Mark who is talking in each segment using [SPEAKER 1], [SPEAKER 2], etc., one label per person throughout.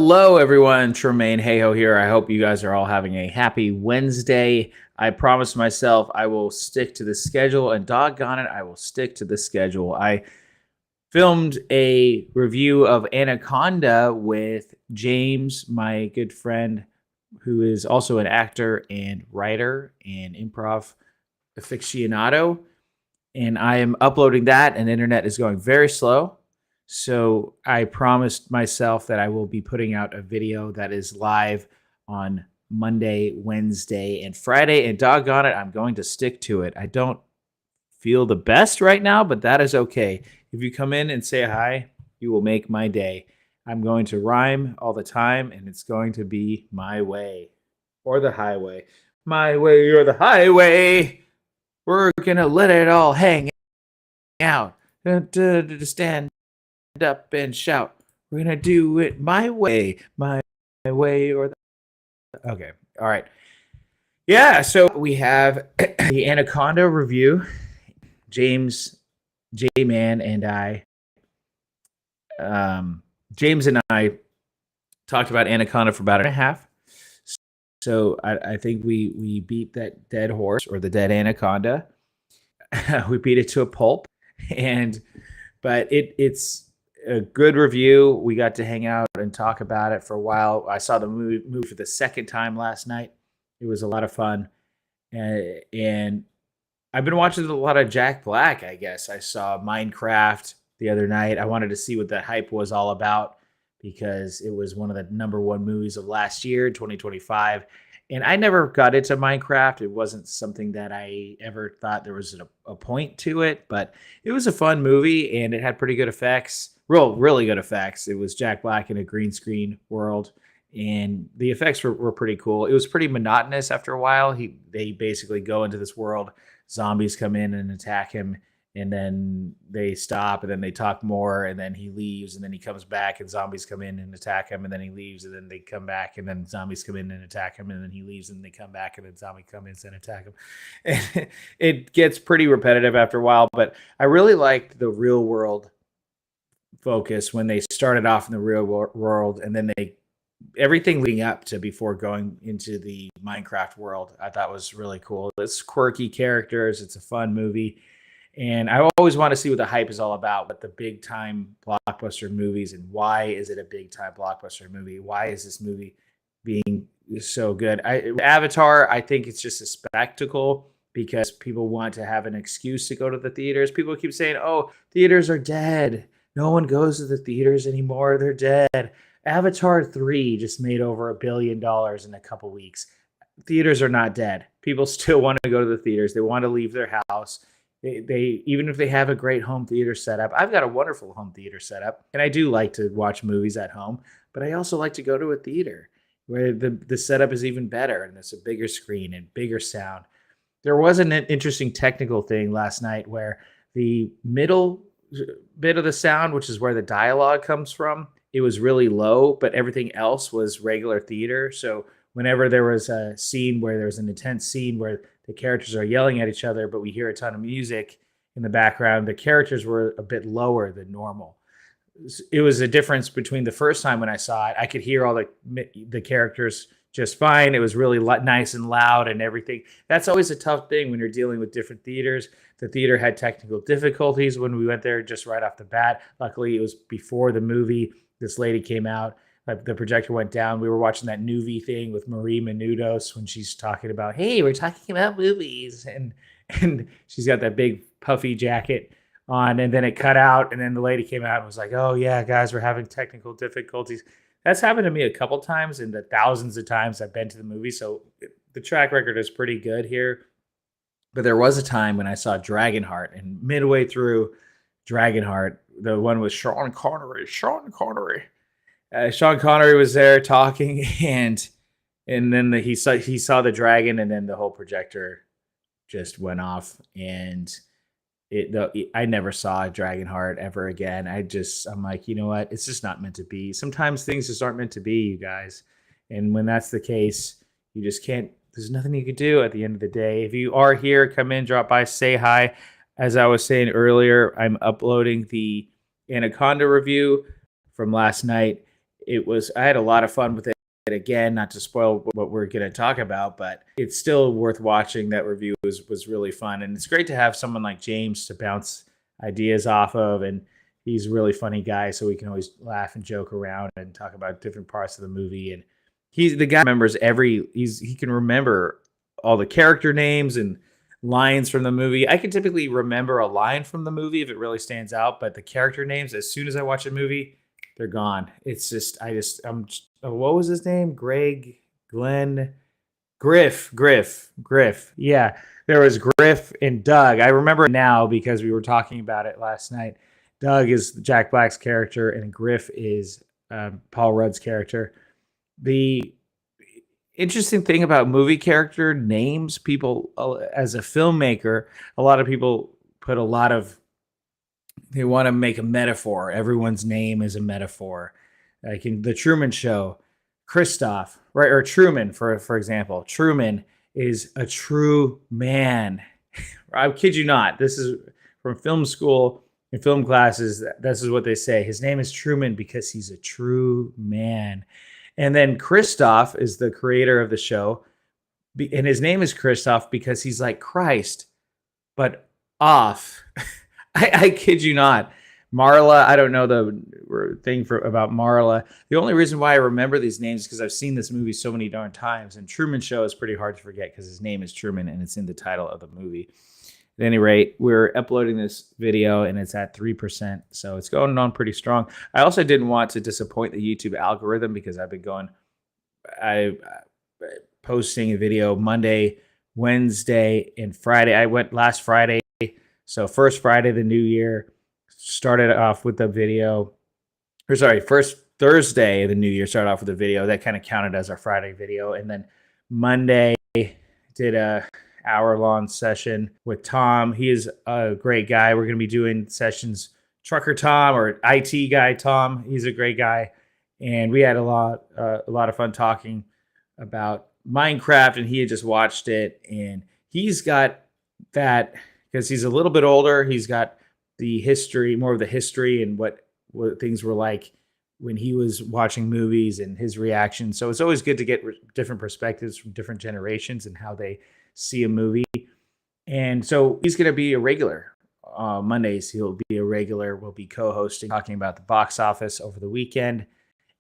[SPEAKER 1] Hello, everyone. Tremain Hayhoe here. I hope you guys are all having a happy Wednesday. I promised myself I will stick to the schedule, and doggone it, I will stick to the schedule. I filmed a review of Anaconda with James, my good friend, who is also an actor and writer and improv aficionado. And I am uploading that, and the internet is going very slow. So I promised myself that I will be putting out a video that is live on Monday, Wednesday, and Friday. And doggone it, I'm going to stick to it. I don't feel the best right now, but that is okay. If you come in and say hi, you will make my day. I'm going to rhyme all the time, and it's going to be my way or the highway. My way or the highway. We're going to let it all hang out. To stand up and shout. We're gonna do it my way or okay. All right. Yeah, so we have the Anaconda review. James, J-Man, and James and I talked about Anaconda for about an hour and a half. So I think we beat that dead horse or the dead anaconda. We beat it to a pulp, but it's a good review. We got to hang out and talk about it for a while. I saw the movie for the second time last night. It was a lot of fun. And I've been watching a lot of Jack Black, I guess. I saw Minecraft the other night. I wanted to see what the hype was all about because it was one of the #1 movies of last year, 2025. And I never got into Minecraft. It wasn't something that I ever thought there was a point to it, but it was a fun movie and it had pretty good effects. Really good effects. It was Jack Black in a green screen world, and the effects were pretty cool. It was pretty monotonous after a while. They basically go into this world, zombies come in and attack him, and then they stop, and then they talk more, and then he leaves, and then he comes back, and zombies come in and attack him, and then he leaves, and then they come back, and then zombies come in and attack him, and then he leaves, and they come back, and then zombies come in and attack him. And it gets pretty repetitive after a while, but I really liked the real world focus when they started off in the real world, and then everything leading up to before going into the Minecraft world, I thought was really cool. It's quirky characters. It's a fun movie. And I always want to see what the hype is all about, what the big time blockbuster movies, and why is it a big time blockbuster movie? Why is this movie being so good? Avatar, I think it's just a spectacle because people want to have an excuse to go to the theaters. People keep saying, oh, theaters are dead. No one goes to the theaters anymore. They're dead. Avatar 3 just made over $1 billion in a couple weeks. Theaters are not dead. People still want to go to the theaters. They want to leave their house. They even if they have a great home theater setup. I've got a wonderful home theater setup, and I do like to watch movies at home, but I also like to go to a theater where the setup is even better and it's a bigger screen and bigger sound. There was an interesting technical thing last night where the middle bit of the sound, which is where the dialogue comes from, it was really low, but everything else was regular theater. So whenever there was a scene where there was an intense scene where the characters are yelling at each other, but we hear a ton of music in the background, the characters were a bit lower than normal. It was a difference between the first time when I saw it. I could hear all the characters just fine. It was really nice and loud and everything. That's always a tough thing when you're dealing with different theaters. The theater had technical difficulties when we went there just right off the bat. Luckily, it was before the movie. This lady came out. The projector went down. We were watching that Nuvi thing with Marie Menounos when she's talking about, hey, we're talking about movies. And she's got that big puffy jacket on, and then it cut out, and then the lady came out and was like, oh, yeah, guys, we're having technical difficulties. That's happened to me a couple times in the thousands of times I've been to the movie, so the track record is pretty good here. But there was a time when I saw Dragonheart, and midway through Dragonheart, the one with Sean Connery. Sean Connery was there talking, and then he saw the dragon, and then the whole projector just went off, and I never saw Dragonheart ever again. I'm like, you know what? It's just not meant to be. Sometimes things just aren't meant to be, you guys. And when that's the case, you just can't. There's nothing you can do at the end of the day. If you are here, come in, drop by, say hi. As I was saying earlier, I'm uploading the Anaconda review from last night. I had a lot of fun with it. Again, not to spoil what we're going to talk about, but it's still worth watching. That review was really fun, and it's great to have someone like James to bounce ideas off of, and he's a really funny guy, so we can always laugh and joke around and talk about different parts of the movie. And he's the guy who remembers he can remember all the character names and lines from the movie. I can typically remember a line from the movie if it really stands out, but the character names, as soon as I watch a movie, they're gone. It's just what was his name? Greg, Glenn, Griff. Yeah, there was Griff and Doug. I remember it now because we were talking about it last night. Doug is Jack Black's character, and Griff is Paul Rudd's character. The interesting thing about movie character names, people, as a filmmaker, a lot of people put they want to make a metaphor. Everyone's name is a metaphor. Like in the Truman Show, Christoph, right? Or Truman, for example. Truman is a true man. I kid you not. This is from film school and film classes. This is what they say. His name is Truman because he's a true man. And then Christoph is the creator of the show. And his name is Christoph because he's like Christ, but off. I kid you not. Marla, I don't know the thing about Marla. The only reason why I remember these names is because I've seen this movie so many darn times. And Truman Show is pretty hard to forget because his name is Truman and it's in the title of the movie. At any rate, we're uploading this video and it's at 3%. So it's going on pretty strong. I also didn't want to disappoint the YouTube algorithm because I've been posting a video Monday, Wednesday, and Friday. I went last Friday. So first Friday of the new year, started off with the video. First Thursday of the new year, started off with a video. That kind of counted as our Friday video. And then Monday, did a hour-long session with Tom. He is a great guy. We're going to be doing sessions, Trucker Tom or IT guy Tom. He's a great guy. And we had a lot of fun talking about Minecraft, and he had just watched it. And he's got that... because he's a little bit older, he's got the history, more of the history and what things were like when he was watching movies and his reaction. So it's always good to get different perspectives from different generations and how they see a movie. And so he's going to be a regular. Mondays, he'll be a regular. We'll be co-hosting, talking about the box office over the weekend.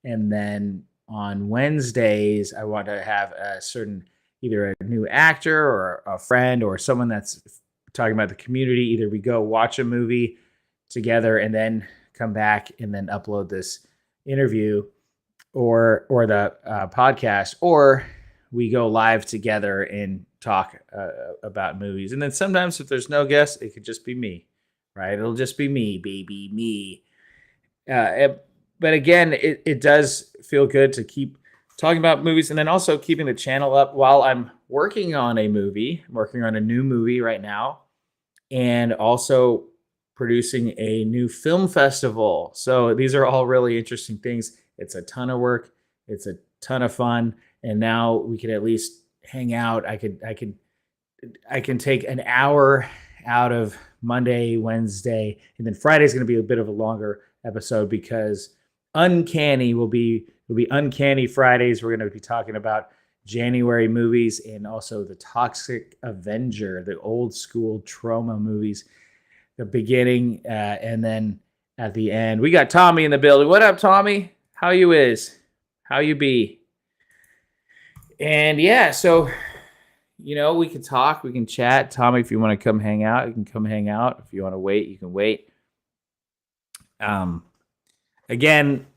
[SPEAKER 1] And then on Wednesdays, I want to have either a new actor or a friend or someone that's talking about the community. Either we go watch a movie together and then come back and then upload this interview or the podcast, or we go live together and talk about movies. And then sometimes if there's no guest, it could just be me, right? It'll just be me, baby, me. But again, it does feel good to keep talking about movies and then also keeping the channel up while I'm working on a movie. I'm working on a new movie right now, and also producing a new film festival. So these are all really interesting things. It's a ton of work. It's a ton of fun. And now we can at least hang out. I can take an hour out of Monday, Wednesday, and then Friday's going to be a bit of a longer episode because Uncanny will be Uncanny Fridays. We're going to be talking about January movies and also the Toxic Avenger, the old school Troma movies, the beginning and then at the end. We got Tommy in the building. What up, Tommy? How you is? How you be? And yeah, so, we can talk, we can chat. Tommy, if you want to come hang out, you can come hang out. If you want to wait, you can wait. Again,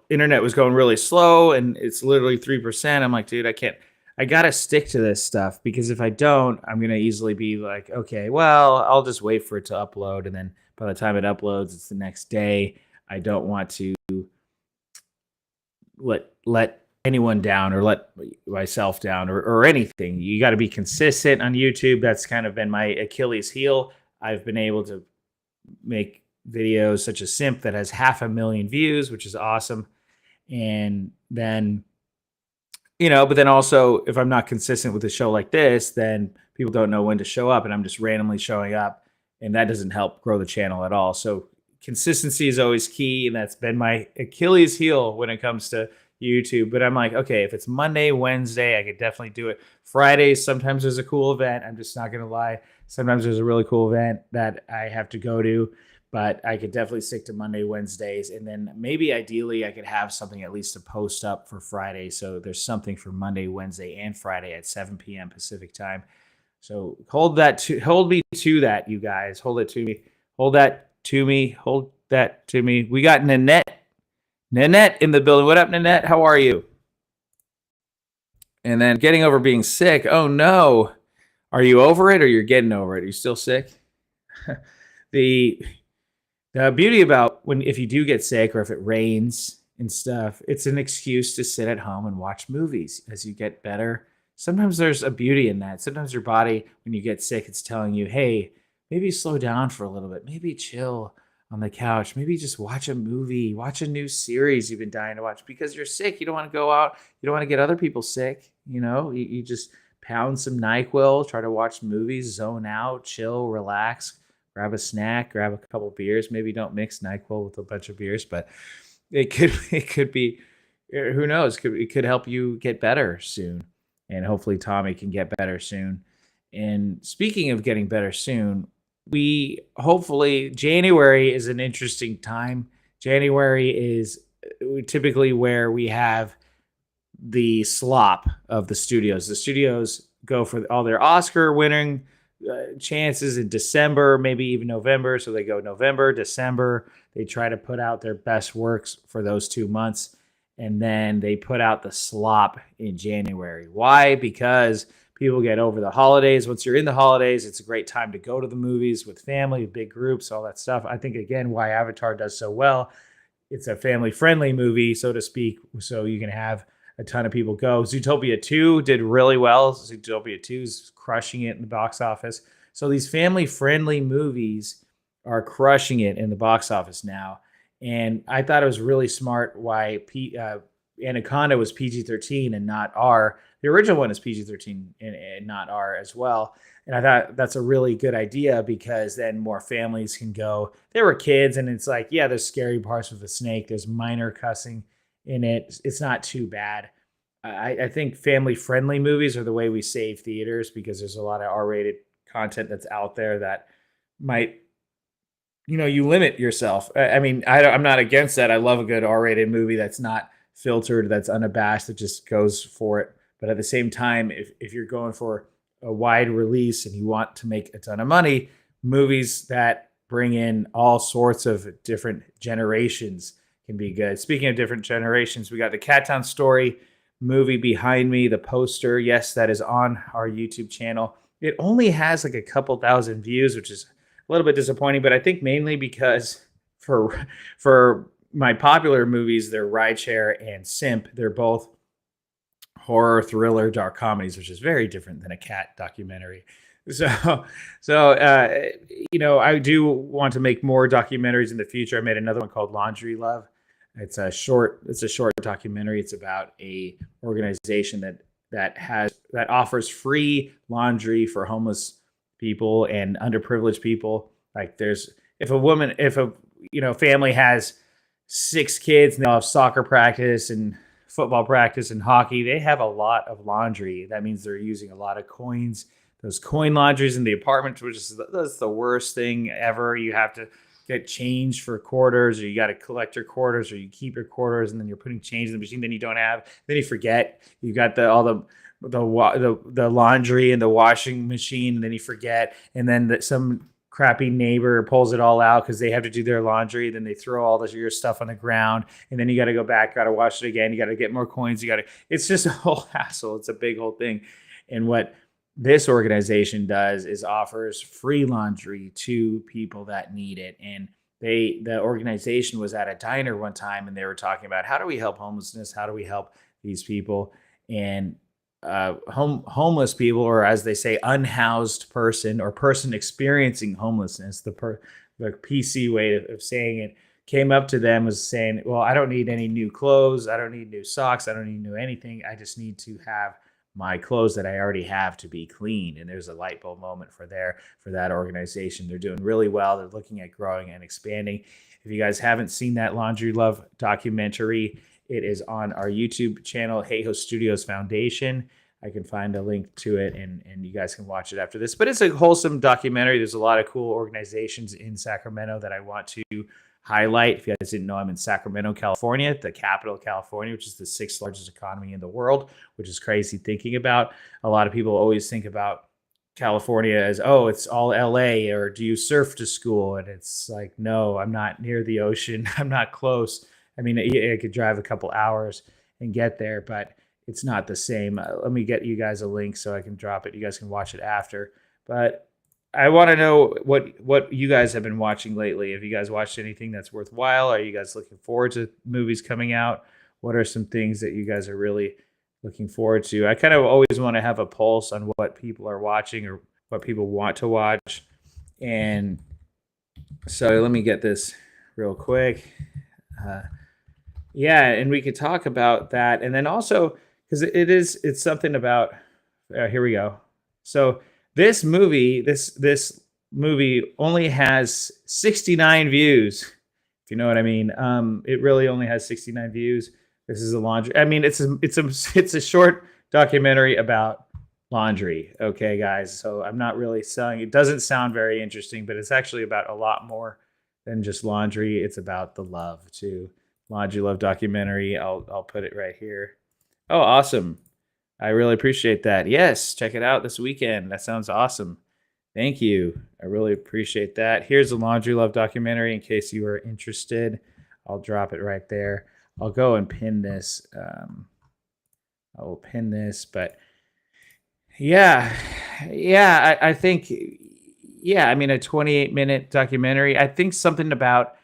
[SPEAKER 1] internet was going really slow and it's literally 3%. I'm like, dude, I got to stick to this stuff because if I don't, I'm going to easily be like, okay, well, I'll just wait for it to upload. And then by the time it uploads, it's the next day. I don't want to let anyone down or let myself down or anything. You got to be consistent on YouTube. That's kind of been my Achilles heel. I've been able to make videos such as Simp that has 500,000 views, which is awesome. And then, but then also if I'm not consistent with a show like this, then people don't know when to show up and I'm just randomly showing up and that doesn't help grow the channel at all. So consistency is always key, and that's been my Achilles heel when it comes to YouTube. But I'm like, okay, if it's Monday, Wednesday, I could definitely do it. Fridays, sometimes there's a cool event. I'm just not gonna lie. Sometimes there's a really cool event that I have to go to, but I could definitely stick to Monday, Wednesdays, and then maybe ideally I could have something at least to post up for Friday. So there's something for Monday, Wednesday, and Friday at 7 p.m. Pacific time. So hold me to that, you guys. Hold it to me. Hold that to me. Hold that to me. We got Nanette in the building. What up, Nanette? How are you? And then getting over being sick. Oh no. Are you over it or you're getting over it? Are you still sick? the the beauty about when if you do get sick or if it rains and stuff, it's an excuse to sit at home and watch movies as you get better. Sometimes there's a beauty in that. Sometimes your body, when you get sick, it's telling you, hey, maybe slow down for a little bit. Maybe chill on the couch. Maybe just watch a movie, watch a new series you've been dying to watch because you're sick. You don't want to go out. You don't want to get other people sick. You just pound some NyQuil, try to watch movies, zone out, chill, relax, grab a snack, grab a couple beers. Maybe don't mix NyQuil with a bunch of beers, but it could be who knows? It could help you get better soon, and hopefully Tommy can get better soon. And speaking of getting better soon, we hopefully January is an interesting time. January is typically where we have the slop of the studios. The studios go for all their Oscar winning chances in December, maybe even November. So they go November, December. They try to put out their best works for those 2 months. And then they put out the slop in January. Why? Because people get over the holidays. Once you're in the holidays, it's a great time to go to the movies with family, big groups, all that stuff. I think, again, why Avatar does so well. It's a family friendly movie, so to speak. So you can have a ton of people go. Zootopia 2 did really well. Zootopia 2 is crushing it in the box office. So these family friendly movies are crushing it in the box office now. And I thought it was really smart why Anaconda was PG-13 and not R. The original one is PG-13 and not R as well. And I thought that's a really good idea because then more families can go. There were kids, and it's like, yeah, there's scary parts with the snake. There's minor cussing in it. It's not too bad. I think family friendly movies are the way we save theaters because there's a lot of R-rated content that's out there that might, you limit yourself. I mean, I'm not against that. I love a good R-rated movie that's not filtered, that's unabashed, that just goes for it. But at the same time, if you're going for a wide release and you want to make a ton of money, movies that bring in all sorts of different generations can be good. Speaking of different generations, we got the Cat Town Story movie behind me, the poster. Yes, that is on our YouTube channel. It only has like a couple thousand views, which is a little bit disappointing, but I think mainly because for my popular movies, they're Rideshare and Simp. They're both horror, thriller, dark comedies, which is very different than a cat documentary. So I do want to make more documentaries in the future. I made another one called Laundry Love. It's a short documentary. It's about a organization that offers free laundry for homeless people and underprivileged people. Like if a family has 6 kids and they all have soccer practice and football practice and hockey, they have a lot of laundry. That means they're using a lot of coins. Those coin laundries in the apartment, that's the worst thing ever. You have to get change for quarters, or you got to collect your quarters, or you keep your quarters, and then you're putting change in the machine. Then you don't have. Then you forget. You got all the laundry and the washing machine, and then you forget. And then some crappy neighbor pulls it all out because they have to do their laundry. Then they throw all your stuff on the ground, and then you got to go back, got to wash it again. You got to get more coins. It's just a whole hassle. It's a big whole thing. And what this organization does is offers free laundry to people that need it. And the organization was at a diner one time, and they were talking about, how do we help homelessness? How do we help these people? And homeless people, or as they say, unhoused person or person experiencing homelessness, the PC way of saying it, came up to them, was saying, well, I don't need any new clothes. I don't need new socks. I don't need new anything. I just need to have my clothes that I already have to be clean. And there's a light bulb moment for that organization. They're doing really well. They're looking at growing and expanding. If you guys haven't seen that Laundry Love documentary, it is on our YouTube channel, Hayhoe Studios Foundation. I can find a link to it, and you guys can watch it after this. But it's a wholesome documentary. There's a lot of cool organizations in Sacramento that I want to highlight. If you guys didn't know, I'm in Sacramento, California, the capital of California, which is the 6th largest economy in the world, which is crazy thinking about. A lot of people always think about California as, oh, it's all LA, or do you surf to school? And it's like, no, I'm not near the ocean. I'm not close. I mean, I could drive a couple hours and get there, but it's not the same. Let me get you guys a link so I can drop it. You guys can watch it after. But I want to know what you guys have been watching lately. Have you guys watched anything that's worthwhile? Are you guys looking forward to movies coming out? What are some things that you guys are really looking forward to? I kind of always want to have a pulse on what people are watching or what people want to watch. And so let me get this real quick. Yeah, and we could talk about that. And then also, because it's something about, here we go. So this movie only has 69 views, if you know what I mean. It really only has 69 views. This is a laundry. I mean, it's a short documentary about laundry. Okay, guys. So I'm not really selling. It doesn't sound very interesting, but it's actually about a lot more than just laundry. It's about the love too. Laundry Love documentary. I'll put it right here. Oh, awesome. I really appreciate that. Yes, check it out this weekend. That sounds awesome. Thank you. I really appreciate that. Here's the Laundry Love documentary in case you are interested. I'll drop it right there. I'll go and pin this. I will pin this, but yeah, I think, yeah, I mean, a 28-minute documentary. I think something about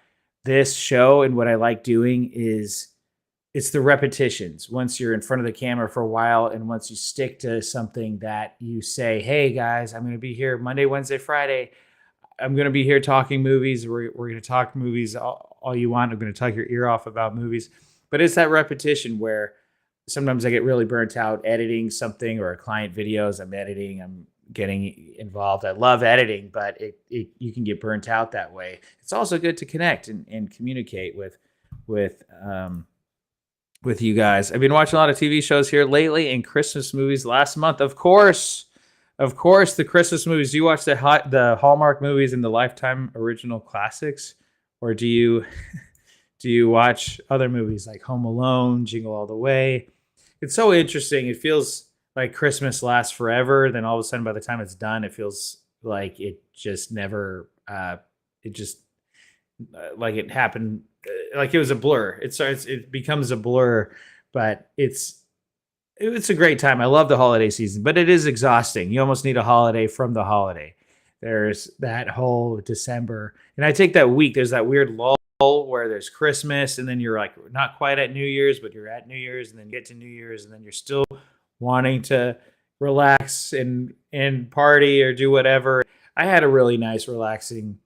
[SPEAKER 1] this show and what I like doing is it's the repetitions. Once you're in front of the camera for a while, and once you stick to something that you say, hey guys, I'm going to be here Monday, Wednesday, Friday. I'm going to be here talking movies. We're going to talk movies all you want. I'm going to talk your ear off about movies. But it's that repetition where sometimes I get really burnt out editing something, or a client videos I'm editing. I'm getting involved. I love editing, but you can get burnt out that way. It's also good to connect and communicate with you guys. I've been watching a lot of TV shows here lately, and Christmas movies last month. Of course, the Christmas movies. Do you watch the Hallmark movies and the Lifetime original classics, or do you watch other movies like Home Alone, Jingle All the Way? It's so interesting. It feels like Christmas lasts forever. Then all of a sudden, by the time it's done, it feels like it just never. Like it happened, like it was a blur. It becomes a blur, but it's a great time. I love the holiday season, but it is exhausting. You almost need a holiday from the holiday. There's that whole December, and I take that week. There's that weird lull where there's Christmas, and then you're like not quite at New Year's, but you're at New Year's, and then get to New Year's, and then you're still wanting to relax and party or do whatever. I had a really nice, relaxing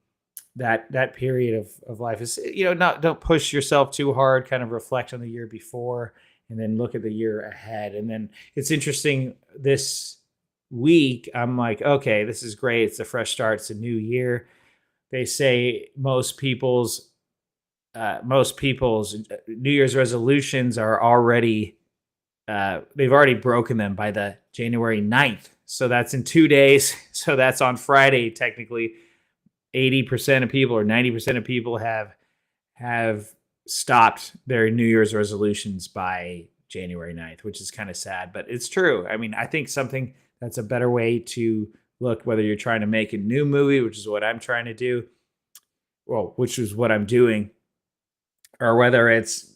[SPEAKER 1] that period of life. Is, don't push yourself too hard, kind of reflect on the year before and then look at the year ahead. And then it's interesting, this week I'm like, okay, this is great. It's a fresh start. It's a new year. They say most people's New Year's resolutions are already they've already broken them by the January 9th. So that's in 2 days. So that's on Friday. Technically 80% of people or 90% of people have stopped their New Year's resolutions by January 9th, which is kind of sad, but it's true. I mean, I think something that's a better way to look, whether you're trying to make a new movie, which is what I'm trying to do, well, which is what I'm doing, or whether it's,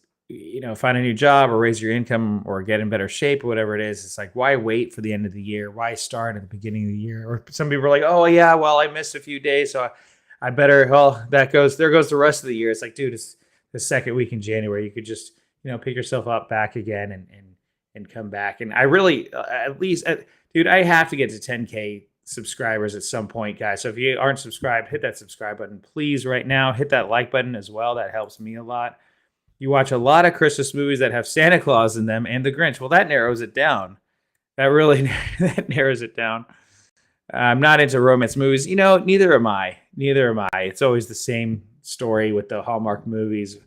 [SPEAKER 1] find a new job or raise your income or get in better shape or whatever it is. It's like, why wait for the end of the year? Why start at the beginning of the year? Or some people are like, oh yeah, well, I missed a few days, so I better, well, there goes the rest of the year. It's like, dude, it's the second week in January. You could just, pick yourself up back again and come back. And I really, dude, I have to get to 10K subscribers at some point, guys. So if you aren't subscribed, hit that subscribe button, please, right now. Hit that like button as well. That helps me a lot. You watch a lot of Christmas movies that have Santa Claus in them and the Grinch. Well, that narrows it down. That really that narrows it down. I'm not into romance movies. Neither am I. It's always the same story with the Hallmark movies.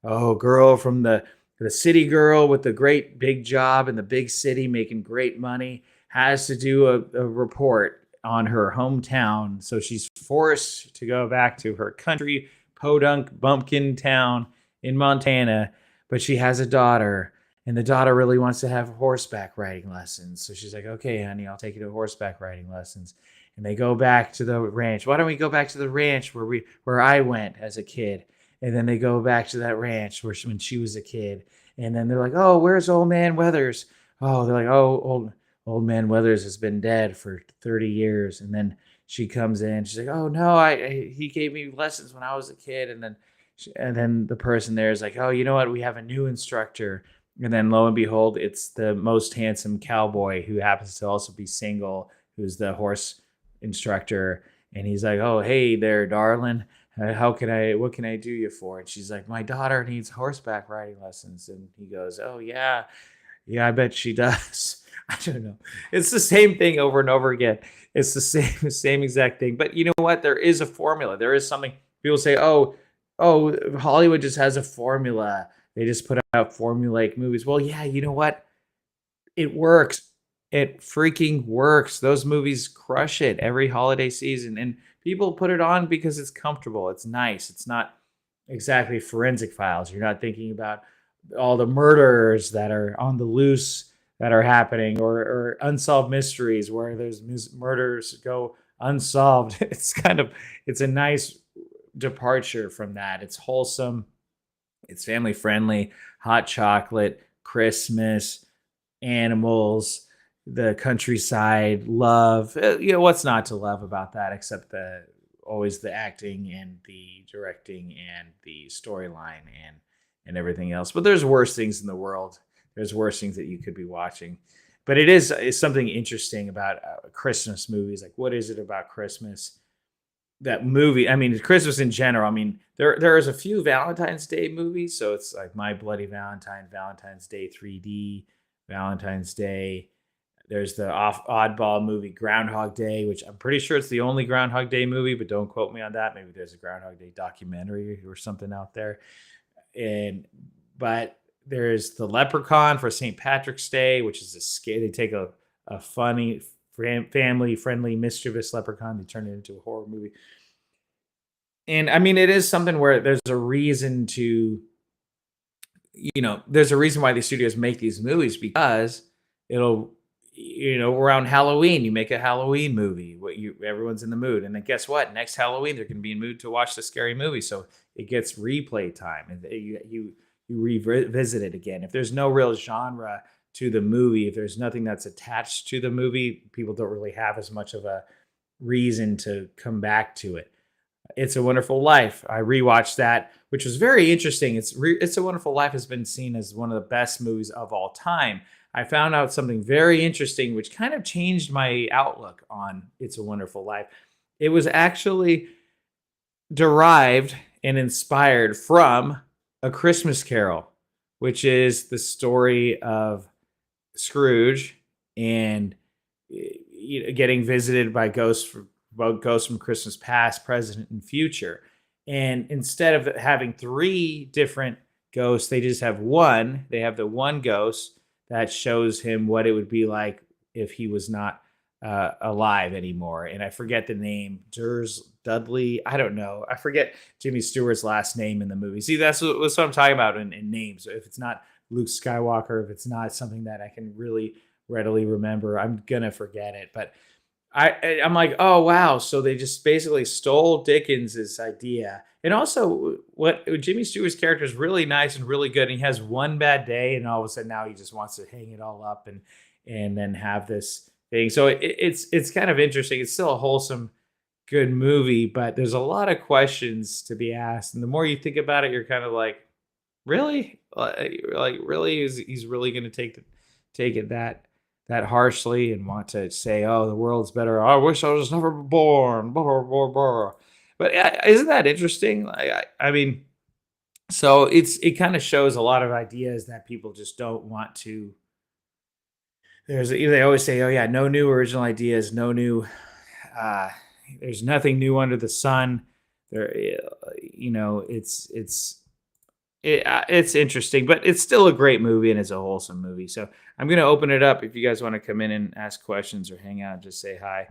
[SPEAKER 1] Oh, girl from the city girl with the great big job in the big city making great money has to do a report on her hometown. So she's forced to go back to her country podunk bumpkin town in Montana, but she has a daughter, and the daughter really wants to have horseback riding lessons. So she's like, okay, honey, I'll take you to horseback riding lessons. And they go back to the ranch. Why don't we go back to the ranch where I went as a kid? And then they go back to that ranch when she was a kid. And then they're like, oh, where's old man Weathers? Oh, they're like, oh, old man Weathers has been dead for 30 years. And then she comes in. She's like, oh no, he gave me lessons when I was a kid. And then the person there is like, oh, you know what? We have a new instructor. And then lo and behold, it's the most handsome cowboy who happens to also be single, who's the horse instructor. And he's like, oh, hey there, darling. What can I do you for? And she's like, my daughter needs horseback riding lessons. And he goes, oh, yeah, yeah, I bet she does. I don't know. It's the same thing over and over again. It's the same exact thing. But you know what? There is a formula. There is something people say, oh, Hollywood just has a formula. They just put out formulaic movies. Well, yeah, you know what? It works. It freaking works. Those movies crush it every holiday season. And people put it on because it's comfortable. It's nice. It's not exactly forensic files. You're not thinking about all the murders that are on the loose that are happening, or unsolved mysteries where those murders go unsolved. It's a nice departure from that. It's wholesome. It's family friendly, hot chocolate, Christmas, animals, the countryside, love. What's not to love about that except always the acting and the directing and the storyline and everything else. But there's worse things in the world. There's worse things that you could be watching. But it's something interesting about Christmas movies. Like, what is it about Christmas? That movie, I mean, Christmas in general. I mean, there is a few Valentine's Day movies, so it's like My Bloody Valentine, Valentine's Day 3D, Valentine's Day. There's the oddball movie Groundhog Day, which I'm pretty sure it's the only Groundhog Day movie, but don't quote me on that. Maybe there's a Groundhog Day documentary or something out there. But there's the Leprechaun for St. Patrick's Day, which is a scare. They take a funny, family-friendly, mischievous leprechaun. They turn it into a horror movie. And I mean, it is something where there's a reason there's a reason why the studios make these movies, because it'll, around Halloween, you make a Halloween movie. Everyone's in the mood, and then guess what? Next Halloween, they're going to be in the mood to watch the scary movie, so it gets replay time, and you revisit it again. If there's no real genre to the movie, if there's nothing that's attached to the movie, people don't really have as much of a reason to come back to it. It's a Wonderful Life. I rewatched that, which was very interesting. It's a Wonderful Life has been seen as one of the best movies of all time. I found out something very interesting, which kind of changed my outlook on It's a Wonderful Life. It was actually derived and inspired from A Christmas Carol, which is the story of Scrooge and getting visited by ghosts from Christmas past, present, and future. And instead of having three different ghosts, they just have one. They have the one ghost that shows him what it would be like if he was not alive anymore. And I forget the name, Dudley. I don't know. I forget Jimmy Stewart's last name in the movie. See, that's what I'm talking about in names. If it's not Luke Skywalker, if it's not something that I can really readily remember, I'm gonna forget it. But I'm like, oh wow, so they just basically stole Dickens's idea. And also, what Jimmy Stewart's character is really nice and really good. And he has one bad day, and all of a sudden now he just wants to hang it all up and then have this thing. So it's kind of interesting. It's still a wholesome, good movie, but there's a lot of questions to be asked. And the more you think about it, you're kind of like, really, like really, he's really going to take it that harshly and want to say, oh, the world's better. I wish I was never born. Blah, blah, blah. But isn't that interesting? I mean, so it kind of shows a lot of ideas that people just don't want to. They always say, oh yeah, no new original ideas, no new. There's nothing new under the sun. There, it's interesting, but it's still a great movie and it's a wholesome movie. So I'm going to open it up. If you guys want to come in and ask questions or hang out, just say hi.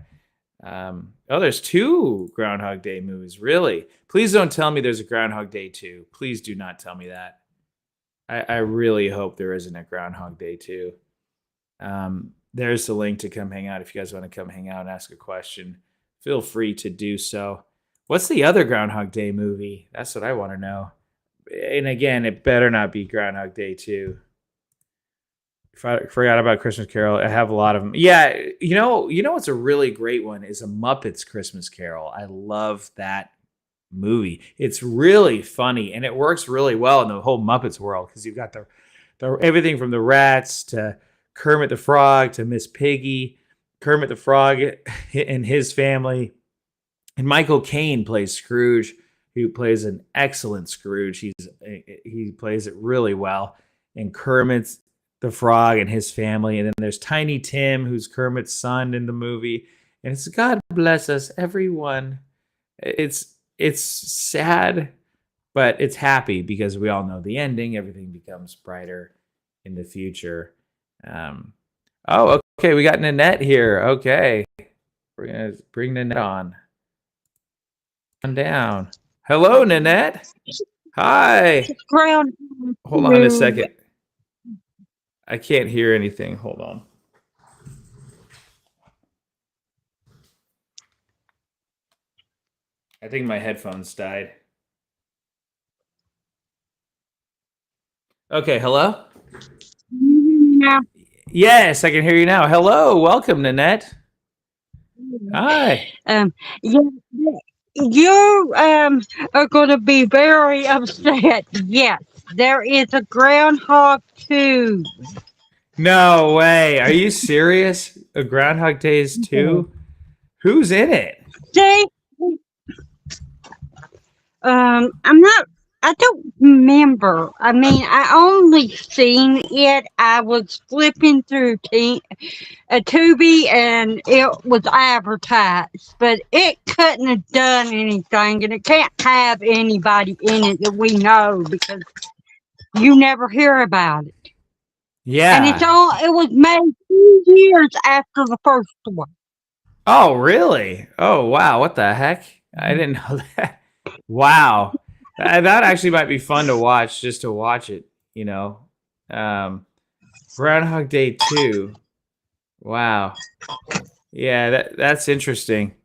[SPEAKER 1] There's 2 Groundhog Day movies. Really? Please don't tell me there's a Groundhog Day 2. Please do not tell me that. I really hope there isn't a Groundhog Day 2. There's the link to come hang out. If you guys want to come hang out and ask a question, feel free to do so. What's the other Groundhog Day movie? That's what I want to know. And again, it better not be Groundhog Day 2. I forgot about Christmas Carol. I have a lot of them. Yeah, you know what's a really great one is a Muppets Christmas Carol. I love that movie. It's really funny and it works really well in the whole Muppets world because you've got the everything from the rats to Kermit the Frog to Miss Piggy, Kermit the Frog and his family, and Michael Caine plays Scrooge, who plays an excellent Scrooge. He plays it really well, and Kermit's the Frog and his family, and then there's Tiny Tim, who's Kermit's son in the movie, and it's God bless us, everyone. It's sad, but it's happy because we all know the ending. Everything becomes brighter in the future. Okay, we got Nanette here. Okay, we're gonna bring Nanette on down. Hello, Nanette. Hi. Hold on a second. I can't hear anything. Hold on. I think my headphones died. Okay, hello?
[SPEAKER 2] Yeah.
[SPEAKER 1] Yes, I can hear you now. Hello, welcome, Nanette. Hi.
[SPEAKER 2] You are going to be very upset. Yes, there is a Groundhog 2.
[SPEAKER 1] No way. Are you serious? A Groundhog Days 2? Who's in it?
[SPEAKER 2] See, I don't remember. I mean, I only seen it. I was flipping through Tubi and it was advertised, but it couldn't have done anything, and it can't have anybody in it that we know because you never hear about it.
[SPEAKER 1] Yeah.
[SPEAKER 2] And it was made 2 years after the first one.
[SPEAKER 1] Oh, really? Oh, wow. What the heck? I didn't know that. Wow. That actually might be fun to watch, just to watch it, Groundhog Day 2. Wow. Yeah, that's interesting.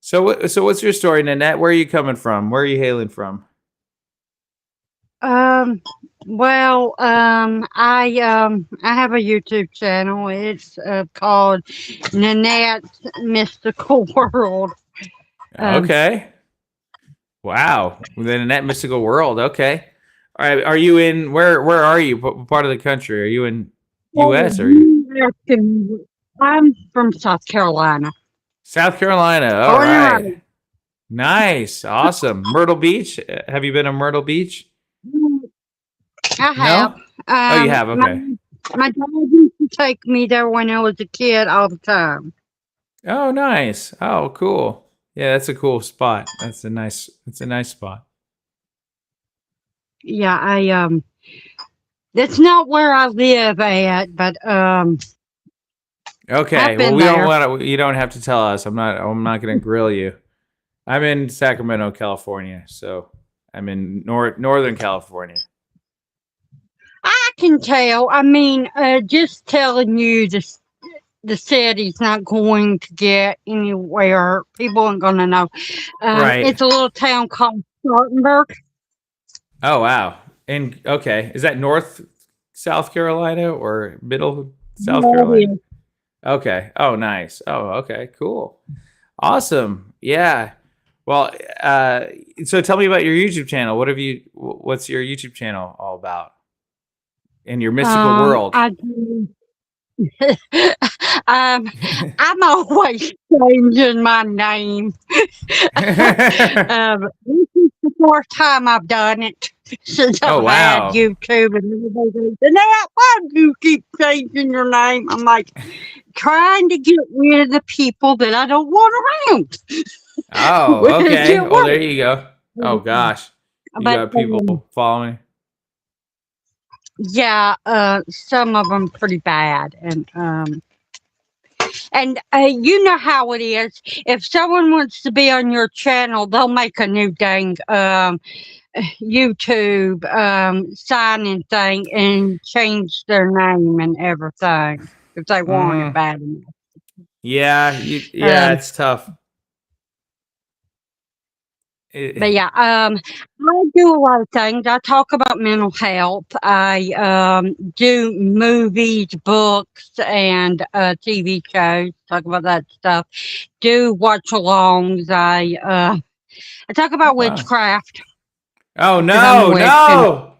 [SPEAKER 1] So what's your story, Nanette? Where are you coming from? Where are you hailing from?
[SPEAKER 2] I have a YouTube channel. It's called Nanette's Mystical World.
[SPEAKER 1] Okay. Wow. The Nanette Mystical World. Okay. All right. Are you in where are you? What part of the country? Are you in US or
[SPEAKER 2] I'm from South Carolina.
[SPEAKER 1] South Carolina. All right. Nice. Awesome. Myrtle Beach. Have you been to Myrtle Beach?
[SPEAKER 2] I have.
[SPEAKER 1] No? You have. Okay.
[SPEAKER 2] My dad used to take me there when I was a kid all the time.
[SPEAKER 1] Oh, nice. Oh, cool. Yeah, that's a cool spot. It's a nice spot.
[SPEAKER 2] Yeah, that's not where I live at, but
[SPEAKER 1] okay. Well, you don't have to tell us. I'm not going to grill you. I'm in Sacramento, California, so I'm in Northern California.
[SPEAKER 2] I can tell. I mean, just telling you the city's not going to get anywhere. People aren't going to know.
[SPEAKER 1] Right.
[SPEAKER 2] It's a little town called Spartanburg.
[SPEAKER 1] Oh, wow. And okay, is that North South Carolina or Middle South Carolina? Okay. Oh, nice. Oh, okay. Cool. Awesome. Yeah. Well, so tell me about your YouTube channel. What's your YouTube channel all about? In your mystical world.
[SPEAKER 2] I'm always changing my name. This is the fourth time I've done it since I've had YouTube, and everybody goes, "Why do you keep changing your name?" I'm like, trying to get rid of the people that I don't want around.
[SPEAKER 1] Oh, okay. Well, there you go. Oh gosh, you
[SPEAKER 2] But
[SPEAKER 1] got people following.
[SPEAKER 2] yeah, some of them pretty bad, and you know how it is. If someone wants to be on your channel, they'll make a new dang YouTube sign-in thing and change their name and everything if they want it
[SPEAKER 1] Mm-hmm.
[SPEAKER 2] bad enough.
[SPEAKER 1] Yeah, yeah,
[SPEAKER 2] Um,
[SPEAKER 1] it's tough.
[SPEAKER 2] but
[SPEAKER 1] It,
[SPEAKER 2] yeah, I do a lot of things. I talk about mental health. I do movies, books, and TV shows. Talk about that stuff. Do watch-alongs. I talk
[SPEAKER 1] oh
[SPEAKER 2] about
[SPEAKER 1] wow.
[SPEAKER 2] witchcraft
[SPEAKER 1] Oh
[SPEAKER 2] because I'm a
[SPEAKER 1] no,
[SPEAKER 2] witch, and
[SPEAKER 1] no.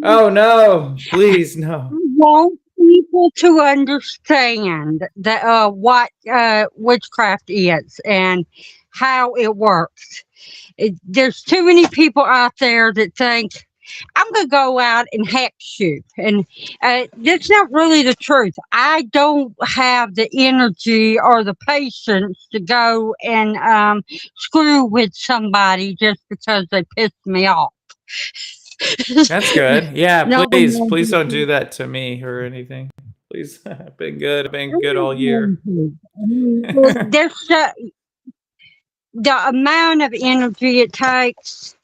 [SPEAKER 1] Oh no, please no.
[SPEAKER 2] I want people to understand that what witchcraft is and how it works. There's too many people out there that think I'm gonna go out and hex you, and that's not really the truth. I don't have the energy or the patience to go and screw with somebody just because they pissed me off.
[SPEAKER 1] That's good. Yeah,
[SPEAKER 2] No
[SPEAKER 1] please, please don't
[SPEAKER 2] one
[SPEAKER 1] do that to me or anything. Please, I've been good. I've been
[SPEAKER 2] I'm
[SPEAKER 1] good
[SPEAKER 2] not
[SPEAKER 1] all year.
[SPEAKER 2] going to. I mean, there's the amount of energy it takes,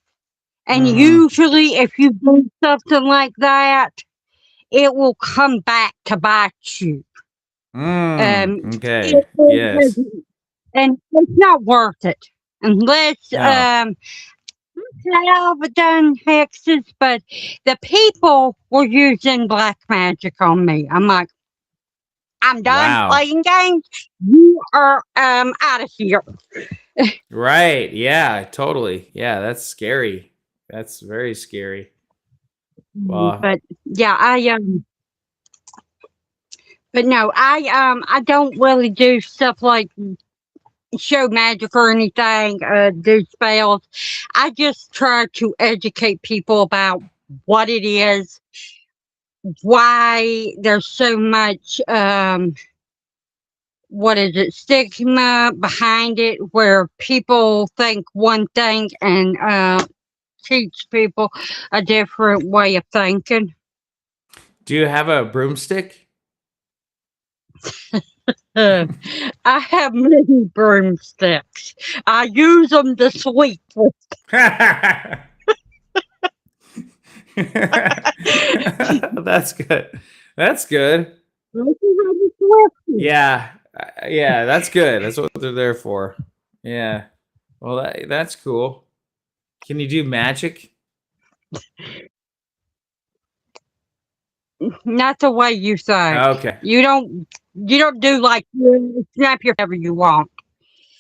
[SPEAKER 2] and
[SPEAKER 1] Mm-hmm.
[SPEAKER 2] usually, if you do something like that, it will come back to bite you.
[SPEAKER 1] Okay. Yes.
[SPEAKER 2] And it's not worth it unless
[SPEAKER 1] No.
[SPEAKER 2] I've done hexes, but the people were using black magic on me. I'm like, I'm done
[SPEAKER 1] Wow.
[SPEAKER 2] playing games. You are out of here.
[SPEAKER 1] Right. Yeah, totally. Yeah, that's scary. That's very scary. Well,
[SPEAKER 2] But yeah, but no, I don't really do stuff like show magic or anything, do spells. I just try to educate people about what it is, why there's so much what is it, stigma behind it, where people think one thing and teach people a different way of thinking.
[SPEAKER 1] do you have a broomstick?
[SPEAKER 2] Uh, I have many broomsticks. I use them to sweep with.
[SPEAKER 1] That's good. That's good. Yeah. Yeah, that's good. That's what they're there for. Yeah. Well, that's cool. Can you do magic?
[SPEAKER 2] Not the way you think.
[SPEAKER 1] Okay.
[SPEAKER 2] You don't do like snap your whatever you want.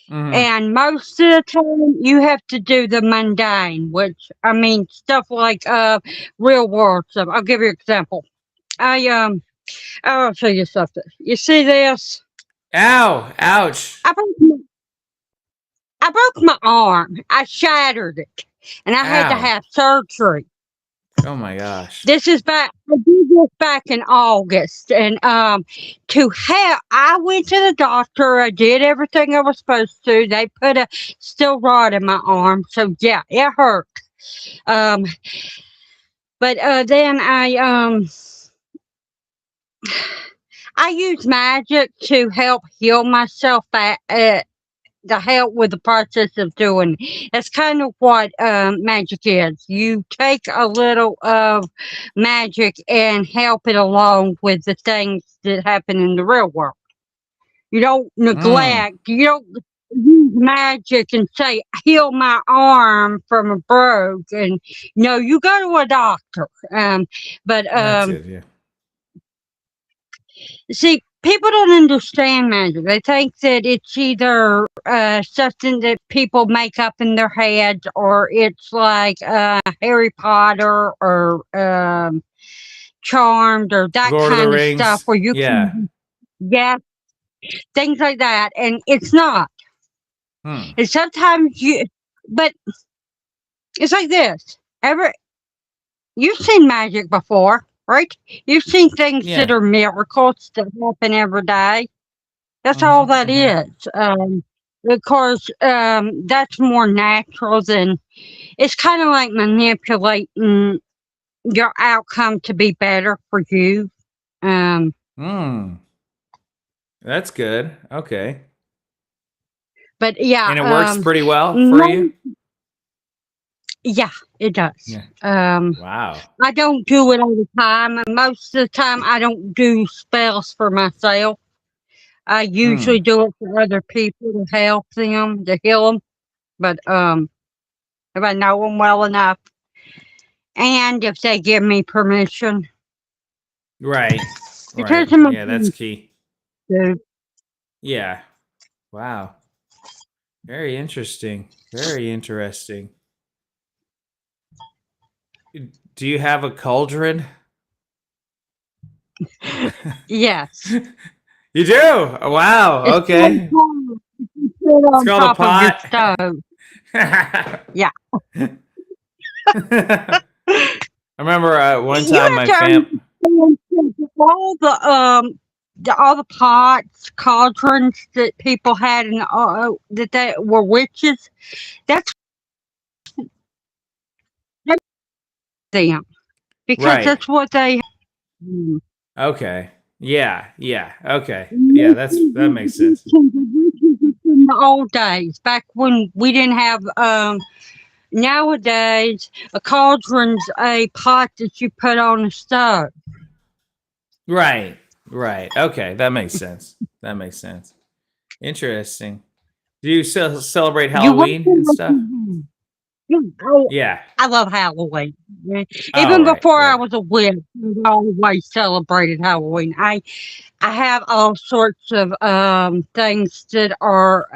[SPEAKER 1] Hmm.
[SPEAKER 2] And most of the time you have to do the mundane, which I mean stuff like real world stuff. I'll give you an example. I I'll show you something. You see this?
[SPEAKER 1] Ow! Ouch!
[SPEAKER 2] I broke my, I broke my arm. I shattered it, and I had to
[SPEAKER 1] Ow!
[SPEAKER 2] have surgery.
[SPEAKER 1] Oh my gosh!
[SPEAKER 2] This is back. I did this back in August, and to help, I went to the doctor. I did everything I was supposed to. They put a steel rod in my arm, so yeah, it hurt. Um, but then I use magic to help heal myself back. To help with the process of doing. That's kind of what magic is. You take a little of magic and help it along with the things that happen in the real world. You don't
[SPEAKER 1] Mm.
[SPEAKER 2] neglect, you don't use magic and say, heal my arm from a broke. And no, you go to a doctor. But
[SPEAKER 1] That's it. Yeah.
[SPEAKER 2] See, people don't understand magic. They think that it's either something that people make up in their heads, or it's like Harry Potter or Charmed or that
[SPEAKER 1] Lord of the
[SPEAKER 2] kind of stuff
[SPEAKER 1] Rings.
[SPEAKER 2] where you
[SPEAKER 1] Yeah.
[SPEAKER 2] can, yeah, things like that. And it's not.
[SPEAKER 1] Hmm.
[SPEAKER 2] And sometimes but it's like this. You've seen magic before, right? You've seen things that
[SPEAKER 1] Yeah.
[SPEAKER 2] are miracles that happen every day. That's all
[SPEAKER 1] Mm-hmm.
[SPEAKER 2] that
[SPEAKER 1] Mm-hmm.
[SPEAKER 2] is. of course, that's more natural than it's kind of like manipulating your outcome to be better for you. Um,
[SPEAKER 1] Hmm. That's good. Okay.
[SPEAKER 2] but yeah,
[SPEAKER 1] And it works pretty well for you?
[SPEAKER 2] no, yeah, it does.
[SPEAKER 1] Yeah. Wow.
[SPEAKER 2] I don't do it all the time, and most of the time, I don't do spells for myself. I
[SPEAKER 1] Hmm.
[SPEAKER 2] usually do it for other people to help them to heal them. But if I know them well enough, and if they give me permission,
[SPEAKER 1] Right.
[SPEAKER 2] because
[SPEAKER 1] Right.
[SPEAKER 2] of my
[SPEAKER 1] Yeah, that's key.
[SPEAKER 2] dude.
[SPEAKER 1] Yeah. Wow. Very interesting. Very interesting. Do you have a cauldron?
[SPEAKER 2] Yes,
[SPEAKER 1] You do? Oh, wow.
[SPEAKER 2] it's so
[SPEAKER 1] Okay.
[SPEAKER 2] cold. You put
[SPEAKER 1] It's
[SPEAKER 2] on
[SPEAKER 1] called a
[SPEAKER 2] top of your
[SPEAKER 1] pot.
[SPEAKER 2] stove. Yeah,
[SPEAKER 1] I remember one
[SPEAKER 2] you
[SPEAKER 1] time
[SPEAKER 2] have
[SPEAKER 1] my
[SPEAKER 2] to
[SPEAKER 1] fam.
[SPEAKER 2] understand too, all the pots, cauldrons that people had, and that they were witches. That's them because
[SPEAKER 1] Right.
[SPEAKER 2] that's what they. Mm.
[SPEAKER 1] Okay. Yeah. Yeah. Okay. Yeah. That makes sense.
[SPEAKER 2] In the old days, back when we didn't have nowadays, a cauldron's a pot that you put on the stove.
[SPEAKER 1] Right. Right. Okay. That makes sense. That makes sense. Interesting. Do you celebrate
[SPEAKER 2] You want
[SPEAKER 1] Halloween and
[SPEAKER 2] to
[SPEAKER 1] stuff?
[SPEAKER 2] oh,
[SPEAKER 1] Yeah.
[SPEAKER 2] I love Halloween. Yeah.
[SPEAKER 1] Oh,
[SPEAKER 2] Even
[SPEAKER 1] right.
[SPEAKER 2] before I
[SPEAKER 1] Right.
[SPEAKER 2] was a witch, I always celebrated Halloween. I have all sorts of things that are